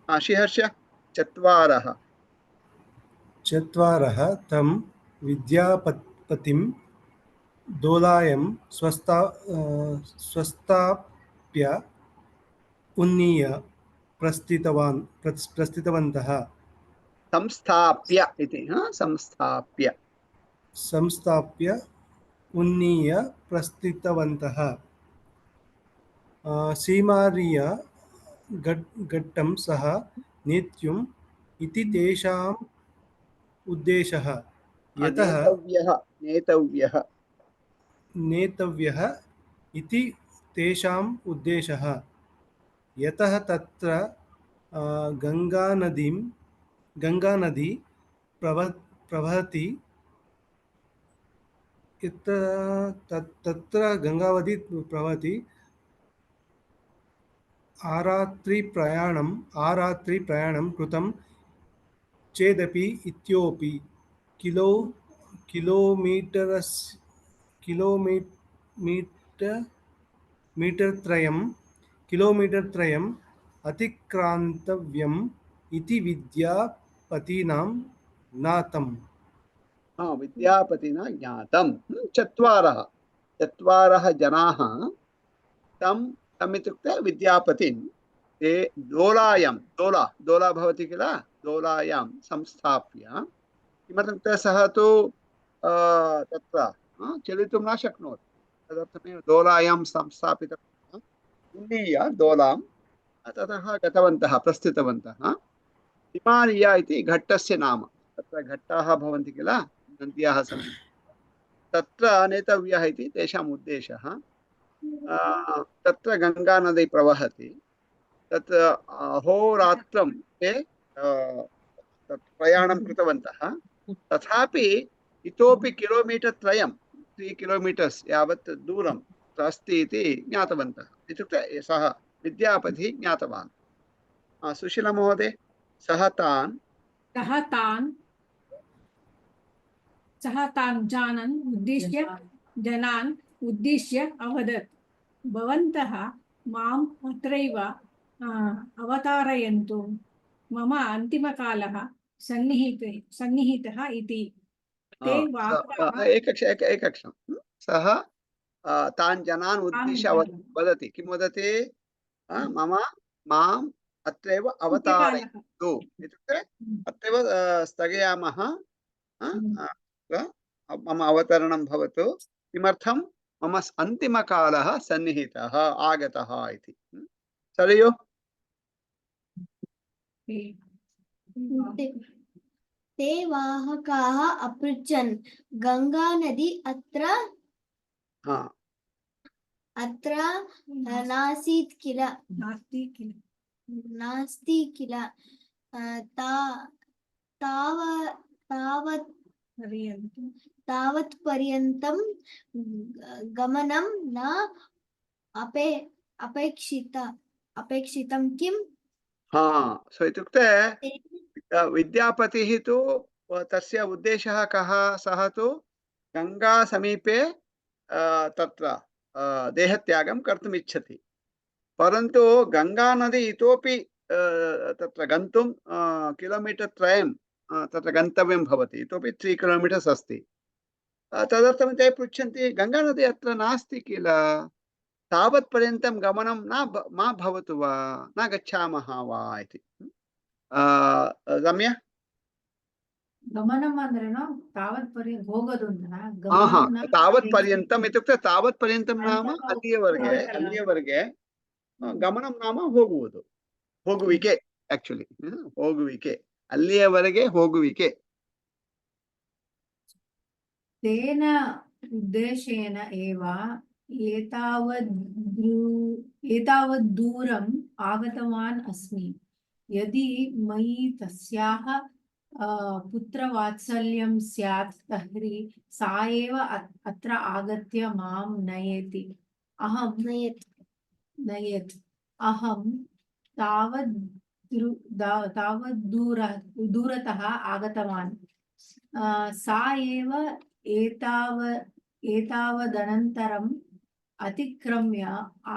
श्रीहर्ष चत्वारः तं विद्यापतिं दोलायं स्वस्थाप्य उन्नीय प्रस्थितवन्तः। संस्थाप्य इति संस्थाप्य उन्नीय प्रस्थितवन्तः। सीमार्य घट्टं सह नेत्युम् इति तेषाम् उद्देशः। यतः नेतव्यः इति तेषाम् उद्देशः। यतः तत्र गङ्गानदी प्रवहति। तत्र गङ्गावती प्रवहति। आरात्रिप्रयाणं कृतं चेदपि इतोपि किलोमीटर्त्रयम् अतिक्रान्तव्यम् इति विद्यापतिना ज्ञातम्। विद्यापतिना ज्ञातं। चत्वारः जनाः तम् इत्युक्ते विद्यापतिं ते दोला भवति किल, दोलायां संस्थाप्य। किमर्थमित्युक्ते सः तु तत्र चलितुं न शक्नोति, तदर्थमेव दोलायां संस्थापितः उन्नीय दोलां ततः गतवन्तः, प्रस्थितवन्तः। हिमालया इति घट्टस्य नाम। तत्र घट्टाः भवन्ति किल, नद्याः सन्ति, तत्र नेतव्यः इति तेषाम् उद्देशः। तत्र गङ्गानदी प्रवहति। तत् अहोरात्रं ते प्रयाणं कृतवन्तः। तथापि इतोपि किलोमीटर् 3 किलोमीटर्स् यावत् दूरम् अस्ति इति ज्ञातवन्तः। इत्युक्ते सः विद्यापतिः ज्ञातवान्। सुशीला महोदय, सः तान् जनान् उद्दिश्य अवदत्, भवन्तः माम् अत्रैव अवतारयन्तु, मम अन्तिमकालः सन्निहितः इति। ते वाक्याः एकक्षणं। सः तान् जनान् उद्दिश्य वदति। किं वदति? माम् अत्रैव अवतारयन्तु इत्युक्ते अत्रैव स्थगयामः, मम अवतरणं भवतु। किमर्थं? मम अन्तिमकालः सन्निहितः आगतः इति। सरयु ते वाहकाः अपृच्छन्, गङ्गानदी अत्र नासीत् किल? नास्ति किल? ताव तावत् पर्यन्तं तावत् पर्यन्तं गमनं न अपेक्षितं किम्? सो इत्युक्ते विद्यापतिः तु तस्य उद्देशः कः? सः तु गङ्गा समीपे तत्र देहत्यागं कर्तुम् इच्छति, परन्तु गङ्गा नदी इतोपि तत्र गन्तुं किलोमीटर् त्रयं तत्र गन्तव्यं भवति, इतोपि 3 किलोमीटर्स् अस्ति। तदर्थं ते पृच्छन्ति, गङ्गा नदी अत्र नास्ति किल, तावत् पर्यन्तं गमनं मा भवतु वा, न गच्छामः वा इति। रम्या? ಗಮನಂ ಅಂದ್ರೇನು ತಾವತ್ ಹೋಗೋದು तावत् पर्यन्तम् इत्युक्ते तावत् पर्यन्तं नाम ಹೋಗ್ಬೇಕಲ್ಲ. ಅಲ್ಲಿಯವರೆಗೆ ಗಮನಂ ನಾಮ ಹೋಗುವುದು, ಹೋಗುವಿಕೆ, ಆಕ್ಚುಲಿ ಹೋಗುವಿಕೆ, ಅಲ್ಲಿಯವರೆಗೆ ಹೋಗುವಿಕೆ. ತೇನ ಉದ್ದೇಶೇನ ಏವ एतावद् दूरम् आगतवान् अस्मि। यदि मयि तस्याः पुत्रवात्सल्यं स्यात् तर्हि सा एव अत्र आगत्य मां नयेत्। अहं तावद् दूरतः आगतवान्, सा एव एतावदनन्तरम् अतिक्रम्य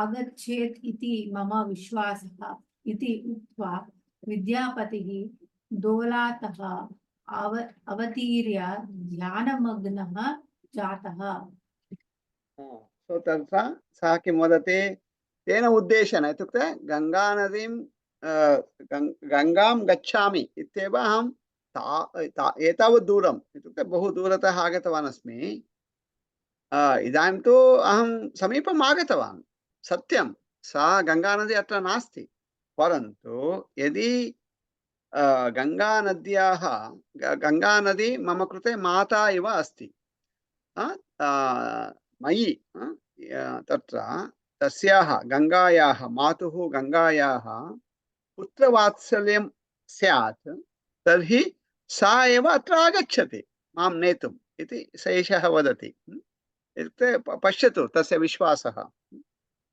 आगच्छेत् इति मम विश्वासः इति उक्त्वा विद्यापतिः दोलातः अवतीर्य ध्यानमग्नः जातः। सो तत्र सः किं वदति? तेन उद्देशेन इत्युक्ते गङ्गानदीं गङ्गां गच्छामि इत्येव अहं एतावत् दूरम् इत्युक्ते बहु दूरतः आगतवान् अस्मि। इदानीं तु अहं समीपम् आगतवान्, सत्यं सा गङ्गानदी अत्र नास्ति, परन्तु यदि गङ्गानदी मम कृते माता इव अस्ति, मयि तत्र तस्याः गङ्गायाः मातुः गङ्गायाः पुत्रवात्सल्यं स्यात् तर्हि सा एव अत्र आगच्छति मां नेतुम् इति सैषः वदति। इत्युक्ते पश्यतु तस्य विश्वासः,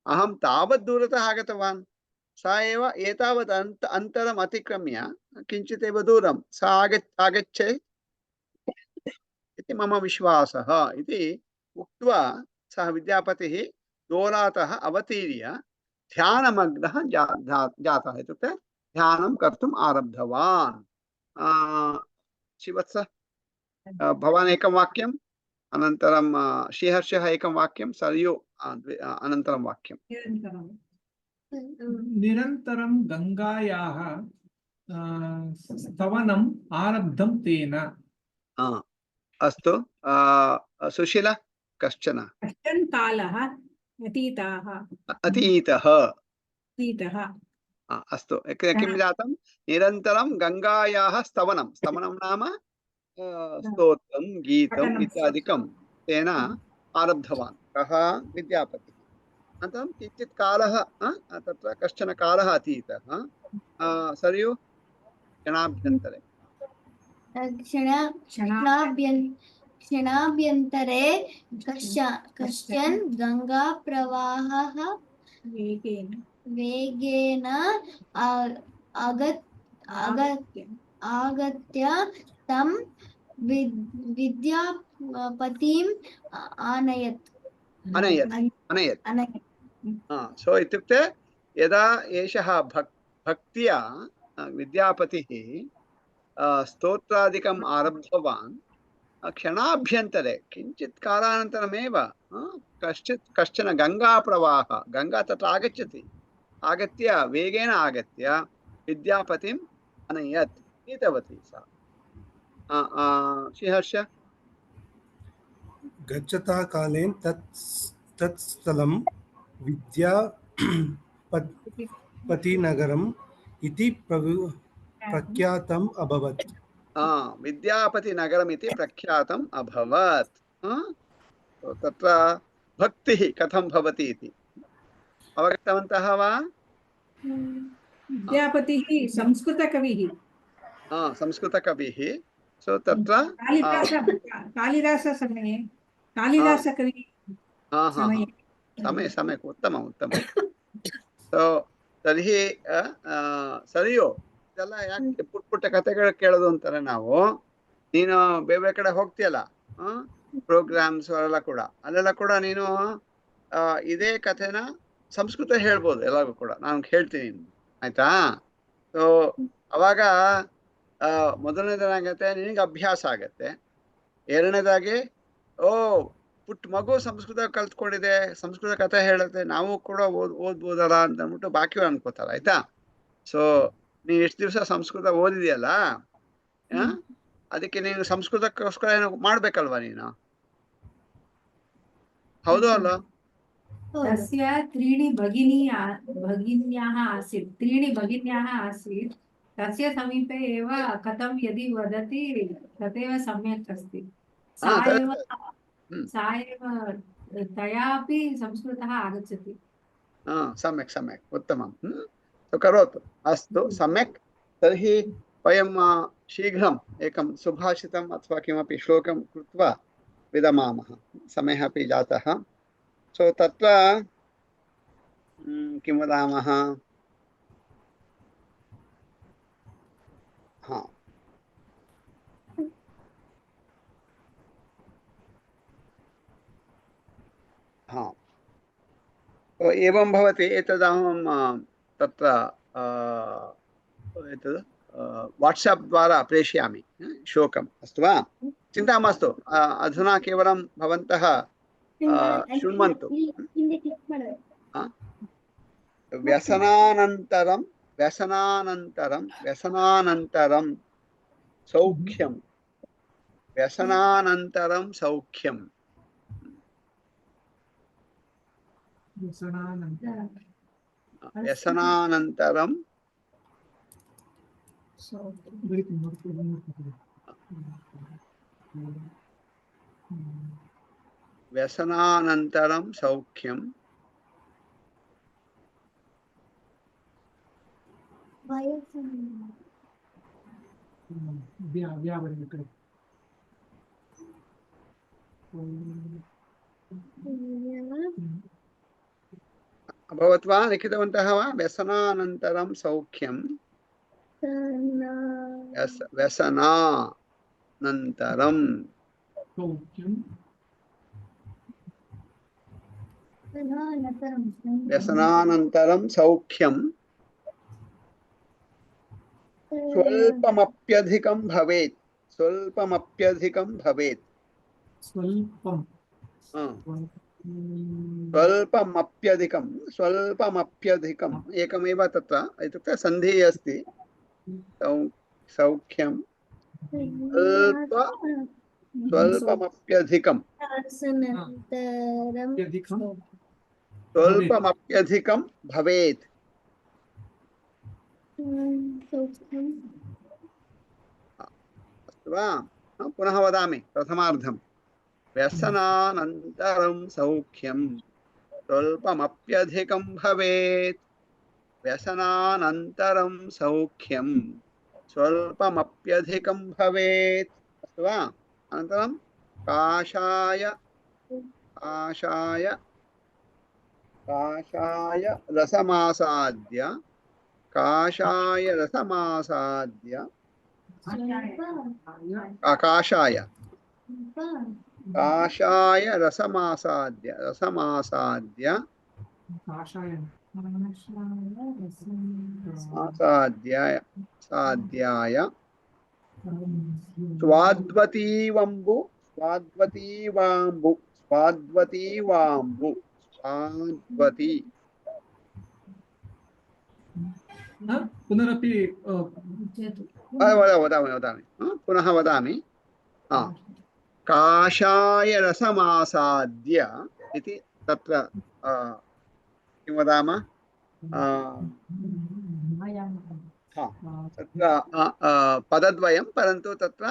अहं तावत् दूरतः आगतवान्, सा एव एतावत् अन्तरम् अतिक्रम्य किञ्चित् एव दूरं सा आगच्छेत् इति मम विश्वासः इति उक्त्वा सः विद्यापतिः दोलातः अवतीर्य ध्यानमग्नः जातः, इत्युक्ते ध्यानं कर्तुम् आरब्धवान्। श्रीवत्स, भवान् एकं वाक्यम्, अनन्तरं श्रीहर्षः एकं वाक्यं, सरयू अनन्तरं वाक्यं। निरन्तरं गङ्गायाः स्तवनम् आरब्धं तेन। अस्तु, सुशीला, कश्चन कालः अतीतः। अस्तु, किं जातं? निरन्तरं गङ्गायाः स्तवनं नाम स्तोत्रं गीतम् इत्यादिकं तेन आरब्धवान्। कः? विद्यापतिः। अनन्तरं किञ्चित् कालः तत्र कश्चन कालः अतीतः। सरयू, क्षणाभ्यन्तरे क्षणाभ्यन्तरे कश्चन गङ्गाप्रवाहः वेगेन आगत्य तं विद्यापतिम् आनयत्। सो इत्युक्ते यदा एषः भक्त्या विद्यापतिः स्तोत्रादिकम् आरब्धवान्, क्षणाभ्यन्तरे किञ्चित् कालानन्तरमेव कश्चन गङ्गाप्रवाहः, गङ्गा तत्र आगत्य वेगेन आगत्य विद्यापतिम् अनयत्, नीतवती सा। श्रीहर्ष? गच्छता कालेन तत् स्थलं विद्यापतिनगरम् इति प्रख्यातम् अभवत्। विद्यापतिनगरम् इति प्रख्यातम् अभवत्। तत्र भक्तिः कथं भवति इति अवगतवन्तः वा? विद्यापतिः संस्कृतकविः। संस्कृतकविः सो तत्र कालिदाससमये कालिदासकवि समये सम्यक् सम्यक् उत्तमम् उत्तमम् सो तर्हि ಸರಿಯೋ ಇದೆಲ್ಲ ಯಾಕೆ ಪುಟ್ಟ ಪುಟ್ಟ ಕಥೆಗಳು ಕೇಳೋದು ಅಂತಾರೆ ನಾವು ನೀನು ಬೇರೆ ಕಡೆ ಹೋಗ್ತೀಯಲ್ಲ ಪ್ರೋಗ್ರಾಮ್ಸ್ ಅವೆಲ್ಲ ಕೂಡ ಅಲ್ಲೆಲ್ಲ ಕೂಡ ನೀನು ಇದೇ ಕಥೆನ ಸಂಸ್ಕೃತ ಹೇಳ್ಬೋದು ಎಲ್ಲರಿಗೂ ಕೂಡ ನಾನು ಹೇಳ್ತೀನಿ ಆಯ್ತಾ ಸೊ ಅವಾಗ ಮೊದಲನೇದಾಗತ್ತೆ ನಿನಗೆ ಅಭ್ಯಾಸ ಆಗತ್ತೆ ಎರಡನೇದಾಗಿ ಓ ಪುಟ್ಟ ಮಗು ಸಂಸ್ಕೃತ ಕಲ್ತ್ಕೊಂಡಿದೆ ಸಂಸ್ಕೃತ ಕಥೆ ಹೇಳುತ್ತೆ ನಾವು ಕೂಡ ಓದ್ಬೋದಲ್ಲ ಅಂತ ಅಂದ್ಬಿಟ್ಟು ಬಾಕಿ ಅನ್ಕೋತಾರೆ ಆಯ್ತಾ ಸೊ ನೀನ್ ಎಷ್ಟು ದಿವಸ ಸಂಸ್ಕೃತ ಓದಿದೆಯಲ್ಲ ಅದಕ್ಕೆ ನೀನು ಸಂಸ್ಕೃತಕ್ಕೋಸ್ಕರ ಏನೋ ಮಾಡ್ಬೇಕಲ್ವಾ ನೀನು ಹೌದು ಅಲ್ಲ तस्य त्रीणि भगिन्याः आसीत् तस्य समीपे एव कथं यदि वदति तदेव सम्यक् अस्ति सा एव तयापि संस्कृतः आगच्छति सम्यक् सम्यक् उत्तमं करोतु अस्तु सम्यक् तर्हि वयं शीघ्रम् एकं सुभाषितम् अथवा किमपि श्लोकं कृत्वा विरमामः समयः अपि जातः सो तत्र किं वदामः एवं भवति एतदहं तत्र एतद् वाट्साप् द्वारा प्रेषयामि श्लोकम् अस्तु वा चिन्ता मास्तु अधुना केवलं भवन्तः शृण्वन्तु व्यसनानन्तरं सौख्यं व्यसनानन्तरं सौख्यं व्यसनानन्तरं व्यसनानन्तरं सौख्यं अभवत् वा लिखितवन्तः वा व्यसनानन्तरं सौख्यं व्यसनानन्तरं व्यसनानन्तरं सौख्यं स्वल्पमप्यधिकं भवेत् स्वल्पमप्यधिकं भवेत् स्वल्पमप्यधिकम् एकमेव तत्र इत्युक्ते सन्धिः अस्ति सौख्यं स्वल्पमप्यधिकं स्वल्पमप्यधिकं भवेत् अस्तु वा पुनः वदामि प्रथमार्धं व्यसनानन्तरं सौख्यं स्वल्पमप्यधिकं भवेत् व्यसनानन्तरं सौख्यं स्वल्पमप्यधिकं भवेत् अस्तु वा अनन्तरं काषाय रसमासाद्य काषाय रसमासाद्य काषाय रसमासाद्य साध्याय स्वाद्वतीवाम्बु पुनरपि वदामि पुनः वदामि काषाय रसमासाद्य इति तत्र किं वदामः तत्र पदद्वयं परन्तु तत्र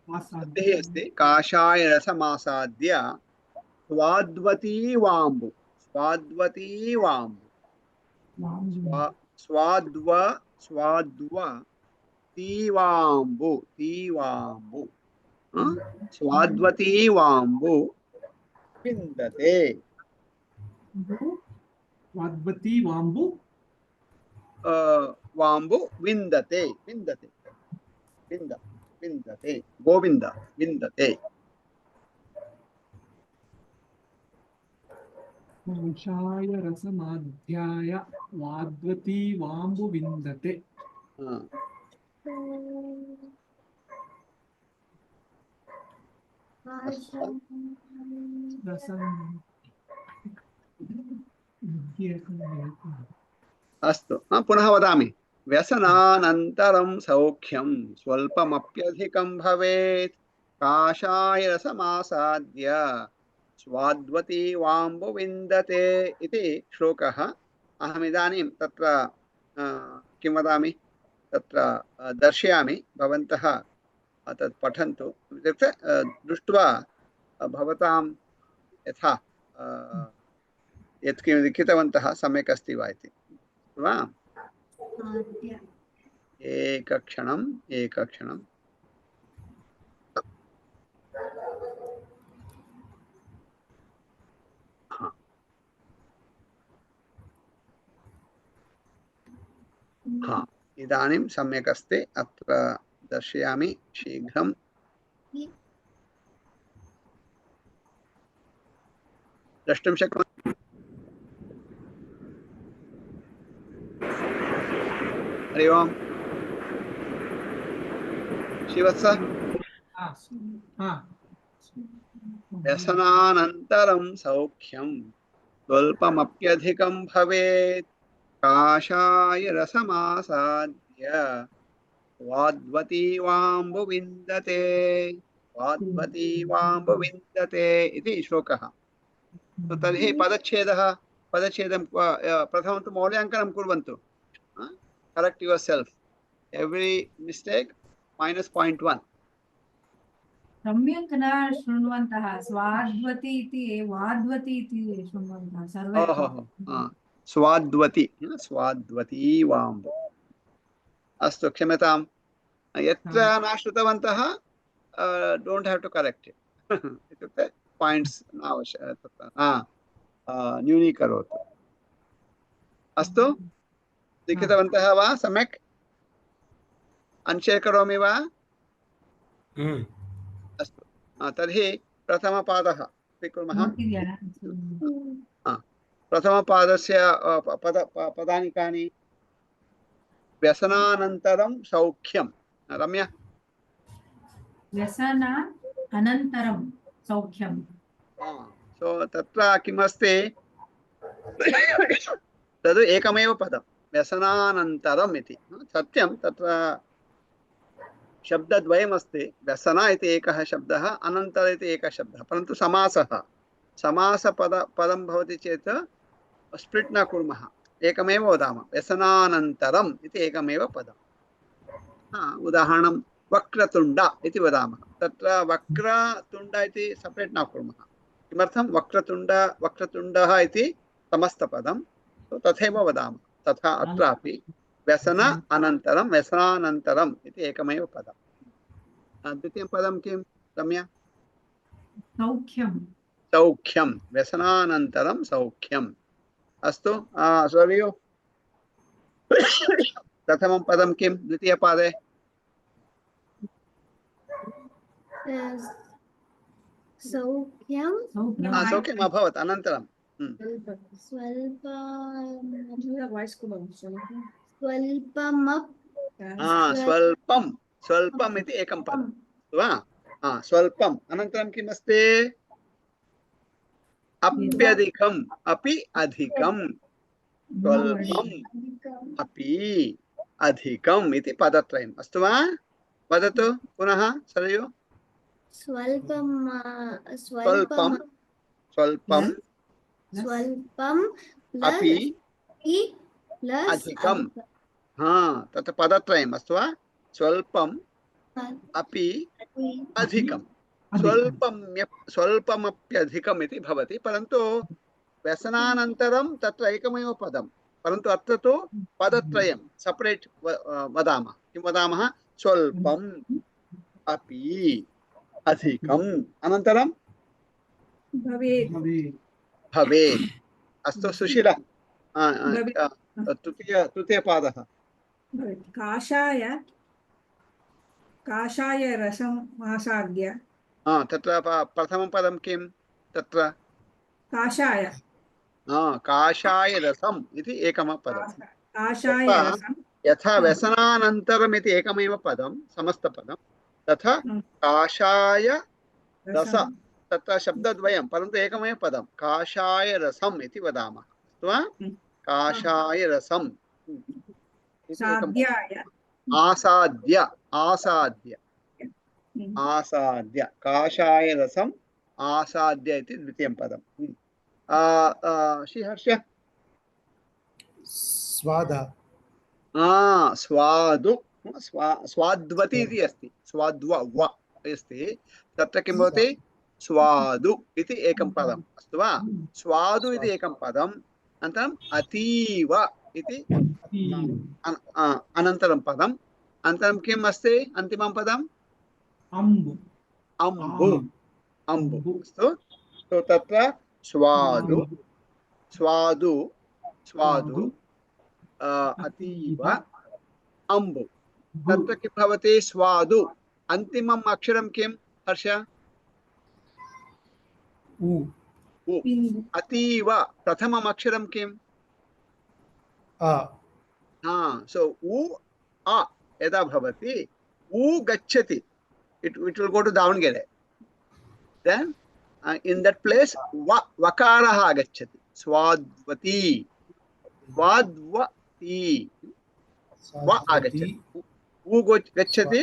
सन्धिः अस्ति काषाय रसमासाद्य स्वाद्वतीवाम्बु स्वाद्वा तीवाम्बु तीवाम्बु स्वाद्वती वाम्बु विन्दते वाग्वती वाम्बु वाम्बु विन्दते विन्दते विन्द विन्दते गोविन्द विन्दते काषाय रसमाध्याय वाग्वती वाम्बु विन्दते रसं अस्तु पुनः वदामि व्यसनानन्तरं सौख्यं स्वल्पमप्यधिकं भवेत् काषाय रसमासाद्य स्वाद्वती वाम्बु विन्दते इति श्लोकः अहमिदानीं तत्र किं वदामि तत्र दर्शयामि भवन्तः तत् पठन्तु इत्युक्ते दृष्ट्वा भवतां यथा यत् किं लिखितवन्तः सम्यक् अस्ति वा इति वा एकक्षणम् एकक्षणम् इदानीं सम्यक् अस्ति अत्र दर्शयामि शीघ्रं द्रष्टुं शक्नोति हरि ओम् श्रीवत्स व्यसनानन्तरं सौख्यं स्वल्पमप्यधिकं भवेत् काषाय रसमासाद्य वाद्वती वाम्बु विन्दते वाद्वती वाम्बु विन्दते इति श्लोकः तर्हि पदच्छेदं प्रथमं तु मौल्याङ्कनं कुर्वन्तु करेक्ट yourself every mistake -0.1 सम्यक् न शृण्वन्तः स्वाद्वती इति वाद्वती इति शृण्वन्तः सर्वे स्वाद्वती स्वाद्वती वाम्बु अस्तु क्षम्यतां यत्र न श्रुतवन्तः don't have to correct it इत्युक्ते पॉइंट्स न न्यूनीकरोतु अस्तु लिखितवन्तः वा सम्यक् अनशेर् करोमि वा अस्तु तर्हि प्रथमपादः स्वीकुर्मः प्रथमपादस्य पदानि कानि व्यसनानन्तरं सौख्यं रम्या व्यसना अनन्तरं सौख्यं सो तत्र किमस्ति तद् एकमेव पदं व्यसनानन्तरम् इति सत्यं तत्र शब्दद्वयमस्ति व्यसन इति एकः शब्दः अनन्तर इति एकः शब्दः परन्तु समासपदं भवति चेत् स्प्लिट् न कुर्मः एकमेव वदामः व्यसनानन्तरम् इति एकमेव पदम् उदाहरणं वक्रतुण्ड इति वदामः तत्र वक्रतुण्ड इति सपरेट् न कुर्मः किमर्थं वक्रतुण्डः इति समस्तपदं तथैव वदामः तथा अत्रापि व्यसन अनन्तरं व्यसनानन्तरम् इति एकमेव पदं द्वितीयं पदं किं रम्या सौख्यं सौख्यं व्यसनानन्तरं सौख्यम् अस्तु सर्वयो प्रथमं पदं किं द्वितीयपादे सौख्यम् अभवत् अनन्तरं स्वल्पम् इति एकं पदं वा स्वल्पम् अनन्तरं किम् अस्ति अप्यधिकम् अपि अधिकं स्वल्पम् अपि अधिकम् इति पदत्रयम् अस्तु वा वदतु पुनः सरयु स्वल्पम् अपि अधिकं तत् पदत्रयम् अस्तु वा स्वल्पम् अपि अधिकं स्वल्पमप्यधिकम् इति भवति परन्तु व्यसनानन्तरं तत्र एकमेव पदं परन्तु अत्र तु पदत्रयं सपरेट् वदामः। किं वदामः? स्वल्पम् अपि अधिकम् अनन्तरं भवेत् भवेत्। अस्तु सुशीला, भवेत् तृतीयपादः। भवेत् काषाय रसम् आसाद्य तत्र प्रथमं पदं किं? तत्र काषाय काषाय रसम् इति एकं पदं। काषाय तथा रसं यथा व्यसनानन्तरम् इति एकमेव पदं समस्तपदं, तथा काषाय रस रसं तत्र शब्दद्वयं परन्तु एकमेव पदं काषाय रसम् इति वदामः। अस्तु वा? काषाय रसम् इति एकं साध्याय आसाद्य आसाद्य आसाद्य काषाय रसम् आसाद्य इति द्वितीयं पदं। श्रीहर्ष स्वादा स्वादु स्वाद्वति इति अस्ति, स्वाद्व व अस्ति, तत्र किं भवति? स्वादु इति एकं पदम्। अस्तु वा? स्वादु इति एकं पदम्, अनन्तरम् अतीव इति अनन्तरं पदम्, अनन्तरं किम् अस्ति अन्तिमं पदम्? अम्बु अम्बु। अस्तु, तो तत्र स्वादु स्वादु स्वादु अतीव अम्बु। तत्र किं भवति? स्वादु अन्तिमम् अक्षरं किं हर्ष? उ। अतीव प्रथमम् अक्षरं किम्? सो उ आ यदा भवति उ गच्छति, it will go to Davangere, then in that place vakarah agacchati, swadvati swadvati va agacchati, u gacchati।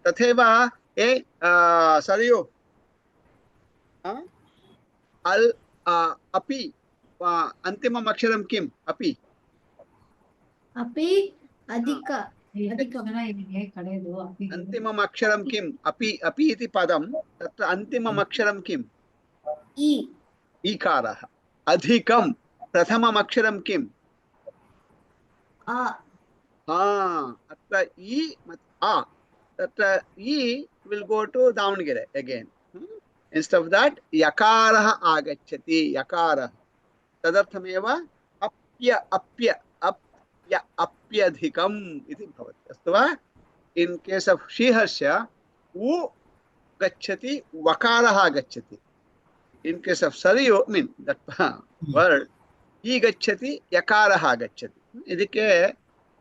तथैव सरयु अल् अपि अन्तिमम् अक्षरं किम्? अपि अपि अधिक अन्तिमम् अक्षरं किम्? अपि अपि इति पदं तत्र अन्तिमम् अक्षरं किम्? ईकारः। अधिकं प्रथमम् अक्षरं किम्? अत्र इ आ, तत्र इ will go to Davangere again. Instead of that yakarah agacchati, yakarah, तदर्थमेव अप्य अप्य अप्य अप्यधिकम् इति भवति। अस्तु वा? In case of श्रीहर्ष उ गच्छति वकारः गच्छति, in case of Sarayu mean that word इ गच्छति यकारः गच्छति। ಇದಕ್ಕೆ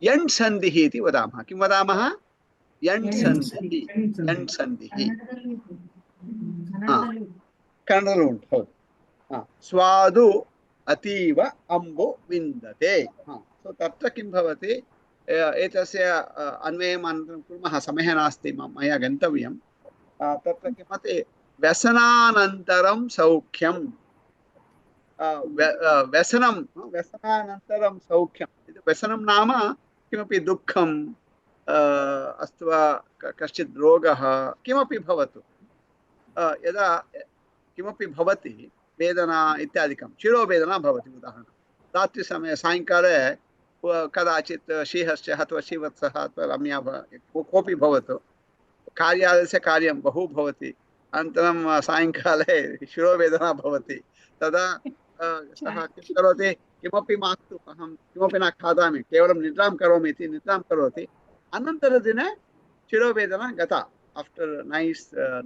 यण् संधिः इति वदामः। किं वदामः? यण् संधिः, यण् संधिः कन्नडदल्लि उंटु। हौदु। स्वादु अतीव अम्बु विन्दते। सो तत्र किं भवति? एतस्य अन्वयम् अनन्तरं कुर्मः, समयः नास्ति, मया गन्तव्यं। तत्र किमस्ति? व्यसनानन्तरं सौख्यं, व्यसनानन्तरं सौख्यं। व्यसनं नाम किमपि दुःखं अस्तु वा कश्चित् रोगः किमपि भवतु, यदा किमपि भवति वेदना इत्यादिकं, शिरोवेदना भवति उदाहरणं, रात्रिसमये सायङ्काले कदाचित् श्रीहर्षः अथवा श्रीवत्सः अथवा रम्या कोऽपि भवतु, कार्यालयस्य कार्यं बहु भवति, अनन्तरं सायङ्काले शिरोवेदना भवति, तदा सः किं करोति? किमपि मास्तु, अहं किमपि न खादामि, केवलं निद्रां करोमि इति निद्रां करोति। अनन्तरदिने शिरोवेदना गता, आफ्टर्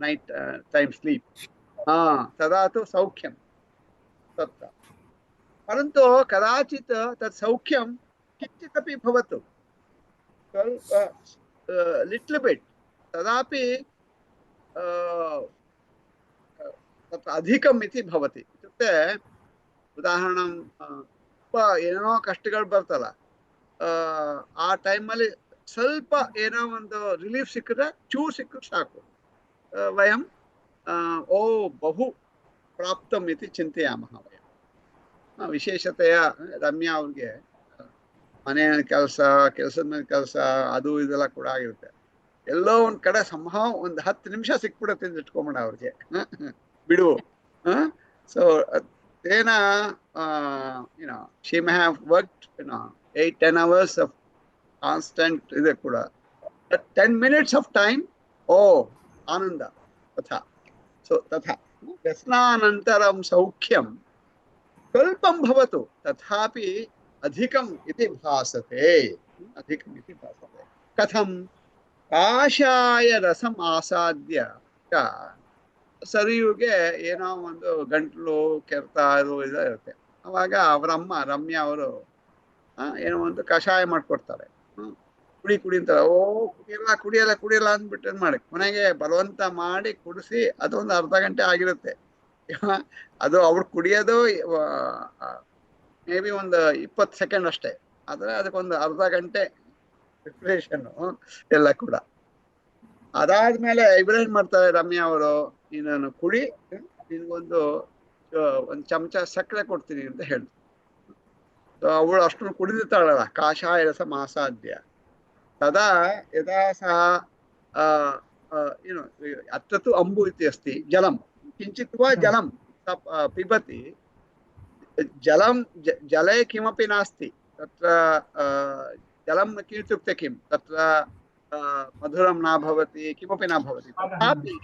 नैट् टैम् स्लीप्, तदा तु सौख्यं तत्र। परन्तु कदाचित् तत् सौख्यं किञ्चिदपि भवतु, लिट्ल बिट्, तदापि तत्र अधिकम् इति भवति। इत्युक्ते ಉದಾಹರಣಂ ಏನೋ ಕಷ್ಟಗಳು ಬರ್ತಲ್ಲ, ಆ ಟೈಮಲ್ಲಿ ಸ್ವಲ್ಪ ಏನೋ ಒಂದು ರಿಲೀಫ್ ಸಿಕ್ಕಿದ್ರೆ, ಚೂರು ಸಿಕ್ಕರೆ ಸಾಕು, ವಯಂ ಓ ಬಹು ಪ್ರಾಪ್ತಂ ಇತಿ ಚಿಂತೆಯಾಮಃ ವಯಂ। ವಿಶೇಷತೆಯ ರಮ್ಯಾ ಅವ್ರಿಗೆ ಮನೆ ಕೆಲಸದ ಮೇಲೆ ಕೆಲಸ ಅದು ಇದೆಲ್ಲ ಕೂಡ ಆಗಿರುತ್ತೆ, ಎಲ್ಲೋ ಒಂದು ಕಡೆ ಸಂಭವ ಒಂದು 10 ನಿಮಿಷ ಸಿಕ್ಬಿಡುತ್ತೆ ಇಟ್ಕೊಂಬೇಡ ಅವ್ರಿಗೆ ಬಿಡುವು। So Tena, she may have worked, 8-10 hours of constant idu kuda. But 10 minutes of time, oh, ananda, tatha. So, tatha. Vyasnanantaram saukhyam स्वल्पं भवतु तथापि अधिकम् इति भासते. अधिकम् इति भासते. कथं? ಕಾಷಾಯ ರಸಂ ಆಸಾದ್ಯ ಸರಿಯುಗೆ ಏನೋ ಒಂದು ಗಂಟ್ಲು ಕೆರ್ತಾ ಇರುತ್ತೆ. ಅವಾಗ ಅವರಮ್ಮ ರಮ್ಯಾ ಅವರು ಏನೋ ಒಂದು ಕಷಾಯ ಮಾಡ್ಕೊಡ್ತಾರೆ. ಕುಡಿ ಕುಡಿ ಅಂತಾರೆ. ಓ ಕುಡಿಯಲ್ಲ ಅಂದ್ಬಿಟ್ಟು ಮಾಡಿ ಕೊನೆಗೆ ಬಲವಂತ ಮಾಡಿ ಕುಡಿಸಿ ಅದೊಂದು ಅರ್ಧ ಗಂಟೆ ಆಗಿರುತ್ತೆ. ಅದು ಅವ್ರು ಕುಡಿಯೋದು ಮೇ ಬಿ ಒಂದು 20 ಸೆಕೆಂಡ್ ಅಷ್ಟೇ, ಆದ್ರೆ ಅದಕ್ಕೊಂದು ಅರ್ಧ ಗಂಟೆ ಪ್ರಿಪ್ರೇಷನ್ ಎಲ್ಲ ಕೂಡ. ಅದಾದ್ಮೇಲೆ ಇವ್ರೇನ್ ಮಾಡ್ತಾರೆ ರಮ್ಯಾ ಅವರು, ನೀನು ಕುಡಿ, ನಿನ್ಗೊಂದು ಚಮಚ ಸಕ್ಕರೆ ಕೊಡ್ತೀನಿ ಅಂತ ಹೇಳ್ತಾರೆ. ಅವಳು ಅಷ್ಟು ಕುಡಿದಿರ್ತಾಳಲ್ಲ, ಕಾಷಾಯ ರಸ ಮಾಸಾಧ್ಯ ತದಾ ಯದಾ ಸಹ ಅತ್ರ ತು ಅಂಬು ಇತಿ ಅಸ್ತಿ ಜಲಂ ಕಿಂಚಿತ್ ವಾ ಜಲಂ ಪಿಬತಿ ಜಲಂ ಜಲೇ ಕಿಮಪಿ ನಾಸ್ತಿ ತತ್ರ जलम किमित्युक्ते किं तत्र मधुरं न भवति, किमपि न भवति, तथापि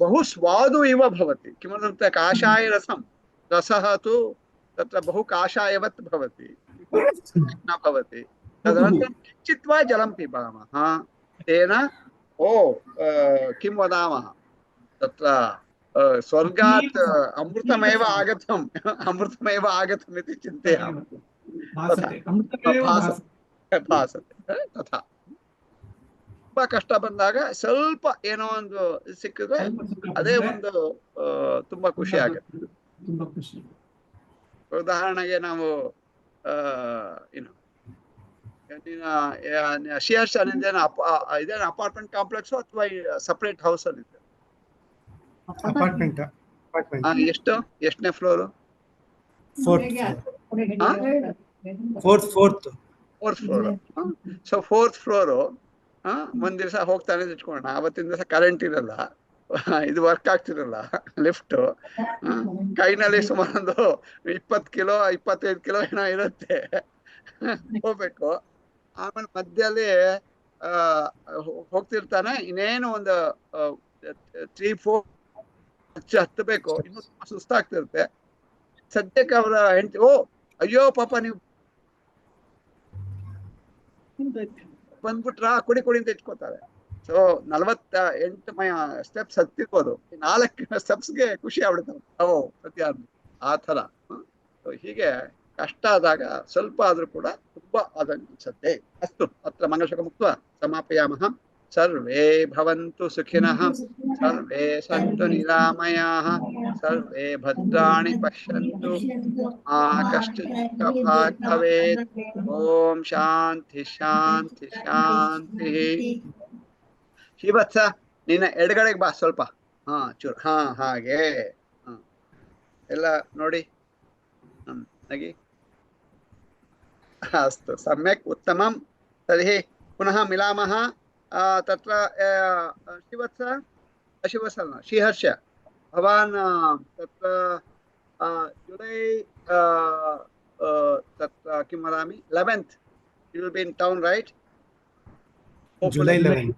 बहु स्वादु इव भवति. किमर्थं काषाय रसः तु तत्र बहु काषायवत् भवति, न भवति. तदनन्तरं किञ्चित् वा जलं पिबामः, तेन किं वदामः, तत्र स्वर्गात् अमृतमेव आगतम् इति चिन्तयामः. ಭಾಸತೆ ತಥಾ. ತುಂಬಾ ಕಷ್ಟ ಬಂದಾಗ ಸ್ವಲ್ಪ ಏನೋ ಒಂದು ಸಿಕ್ಕಿದ್ರೆ ಅದೇ ಒಂದು ತುಂಬಾ ಖುಷಿ ಆಗುತ್ತೆ. ಉದಾಹರಣೆಗೆ ನಾವು ಶಿಯರ್ಸ್ ಇದೇನು ಅಪಾರ್ಟ್ಮೆಂಟ್ ಕಾಂಪ್ಲೆಕ್ಸ್ ಅಥವಾ ಸಪರೇಟ್ ಹೌಸ್ ಅಲ್ಲಿ ಇದೆ? ಅಪಾರ್ಟ್ಮೆಂಟ್. ಎಷ್ಟನೇ floor? Fourth floor. So 4th floor. ಒಂದ್ ದಿವಸ ಹೋಗ್ತಾನೆ ಇಟ್ಕೊಳ್ಳೋಣ, ಅವತ್ತಿನ ದಿವಸ ಕರೆಂಟ್ ಇರಲ್ಲ, ಇದು ವರ್ಕ್ ಆಗ್ತಿರಲ್ಲ ಲಿಫ್ಟ್. ಕೈನಲ್ಲಿ ಸುಮಾರು ಒಂದು 20 ಕಿಲೋ 25 ಕಿಲೋ ಏನೋ ಇರುತ್ತೆ, ಹೋಗ್ಬೇಕು. ಆಮೇಲೆ ಮಧ್ಯದಲ್ಲಿ ಹೋಗ್ತಿರ್ತಾನೆ, ಇನ್ನೇನು ಒಂದು 3-4 ಹತ್ತಬೇಕು, ಇನ್ನು ಸುಸ್ತಾಗ್ತಿರುತ್ತೆ. ಸದ್ಯಕ್ಕೆ ಅವರ ಹೆಂಡತಿ ಅಯ್ಯೋ ಪಾಪ ನೀವು ಬಂದ್ಬಿಟ್ರ, ಕುಡಿ ಅಂತ ಇಟ್ಕೋತಾರೆ. ಸೊ 48 ಸ್ಟೆಪ್ಸ್ ಹತ್ತಿರ್ಬೋದು, 4 ಸ್ಟೆಪ್ಸ್ಗೆ ಖುಷಿ ಆಗ್ಬಿಡ್ತಾರೆ ಪ್ರತಿಯೊಂದು ಆ ಥರ. ಹೀಗೆ ಕಷ್ಟ ಆದಾಗ ಸ್ವಲ್ಪ ಆದ್ರೂ ಕೂಡ ತುಂಬಾ ಅನ್ಸುತ್ತೆ. ಅಸ್ತು ಅತ್ರ ಮಂಗಳಶ್ಲೋಕ ಮುಕ್ತ್ವಾ ಸಮಾಪಯಾಮಃ. ಸರ್ವೇ ಭವಂತು ಸುಖಿನಃ, ಸರ್ವೇ ಸಂತು ನಿರಾಮಯಾಃ, ಸರ್ವೇ ಭದ್ರಾಣಿ ಪಶ್ಯಂತು, ಮಾ ಕಶ್ಚಿತ್ ಭಾಗ್ ಭವೇತ್. ಓಂ ಶಾಂತಿ ಶಾಂತಿ ಶಾಂತಿ. ಶ್ರೀವತ್ಸ, ನಿನ್ನ ಎಡಗಡೆಗೆ ಬಾ ಸ್ವಲ್ಪ. ಚೂರು ಹಾಗೆ ಎಲ್ಲ ನೋಡಿ ನಗಿ. ಅಸ್ತು ಸಮ್ಯಕ್ ಉತ್ತಮಂ. ತರ್ಹಿ ಪುನಃ ಮಿಲಾಮಃ. तत्र श्रीहर्ष भवान् तत्र जुलै तत्र किं वदामि 11th you will be in town, right? July 11.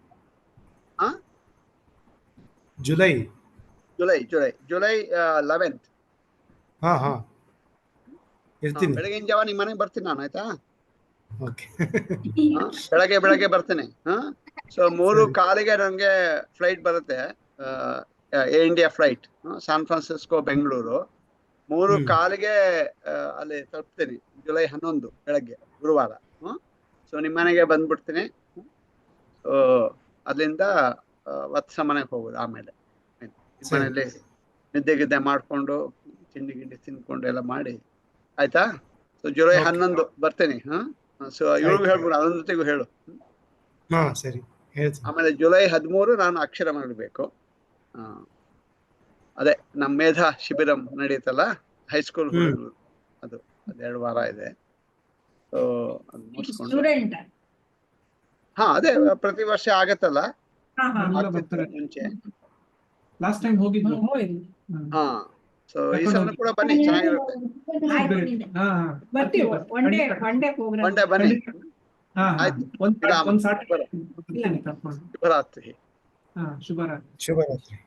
July 11th. ಇರ್ತೀನಿ. ಬೆಳಗಿನ ಜಾವ ನಿಮ್ಮ ಮನೆಗೆ ಬರ್ತೀನಿ ನಾನು, ಆಯ್ತಾ? ಬೆಳಗ್ಗೆ ಬರ್ತೇನೆ. ಸೊ 3:15 ನಂಗೆ ಫ್ಲೈಟ್ ಬರುತ್ತೆ, air India flight, San Francisco Bengaluru. 3:15 ಅಲ್ಲಿ ತಲುಪ್ತೀನಿ, ಜುಲೈ 11 ಬೆಳಗ್ಗೆ, ಗುರುವಾರ. ಸೊ ನಿಮ್ಮ ಮನೆಗೆ ಬಂದ್ಬಿಡ್ತೀನಿ. ಸೊ ಅಲ್ಲಿಂದ ವತ್ಸ ಮನೆಗೆ ಹೋಗೋದು. ಆಮೇಲೆ ಮನೆಯಲ್ಲಿ ನಿದ್ದೆ ಮಾಡ್ಕೊಂಡು ತಿಂಡಿ ತಿನ್ಕೊಂಡು ಎಲ್ಲ ಮಾಡಿ, ಆಯ್ತಾ? ಸೊ ಜುಲೈ 11 ಬರ್ತೇನೆ. ಸೊ ಇವ್ರಿಗೂ ಹೇಳ್ಬಿಡು, ಅದರ ಜೊತೆಗೂ ಹೇಳು. ಸರಿ. ಆಮೇಲೆ ಜುಲೈ 13 ನಾನು ಅಕ್ಷರ ಮಾಡಬೇಕು. ಅದೇ ನಮ್ಮ ಮೇಧಾ ಶಿಬಿರಂ ನಡೆಯುತ್ತಲ್ಲ, ಹೈಸ್ಕೂಲ್ ಹುಡುಗರು, ಅದು 2 ವಾರ ಇದೆ. ಸೊ ಅದು ಮುಗಿಸ್ಕೊಂಡು ಅದೇ ಪ್ರತಿ ವರ್ಷ ಆಗತ್ತಲ್ಲ, ಮುಂಚೆ ಲಾಸ್ಟ್ ಟೈಮ್ ಹೋಗಿದ್ದು. ಸೊ ಈ ಸಲ ಕೂಡ ಬನ್ನಿ, ಚೆನ್ನಾಗಿರುತ್ತೆ. ಹಾ ಬರ್ತೀವಿ ಒನ್ ಡೇ ಪ್ರೋಗ್ರಾಮ್. ಒಂದೇ ಬನ್ನಿ. ಹಾ ಆಯ್ತು. ಒಂದ್ ಸಾಟರ್ಡೆ ಶುಭರಾತ್ರಿ. ಹಾ ಶುಭರಾತ್ರಿ. ಶುಭರಾತ್ರಿ.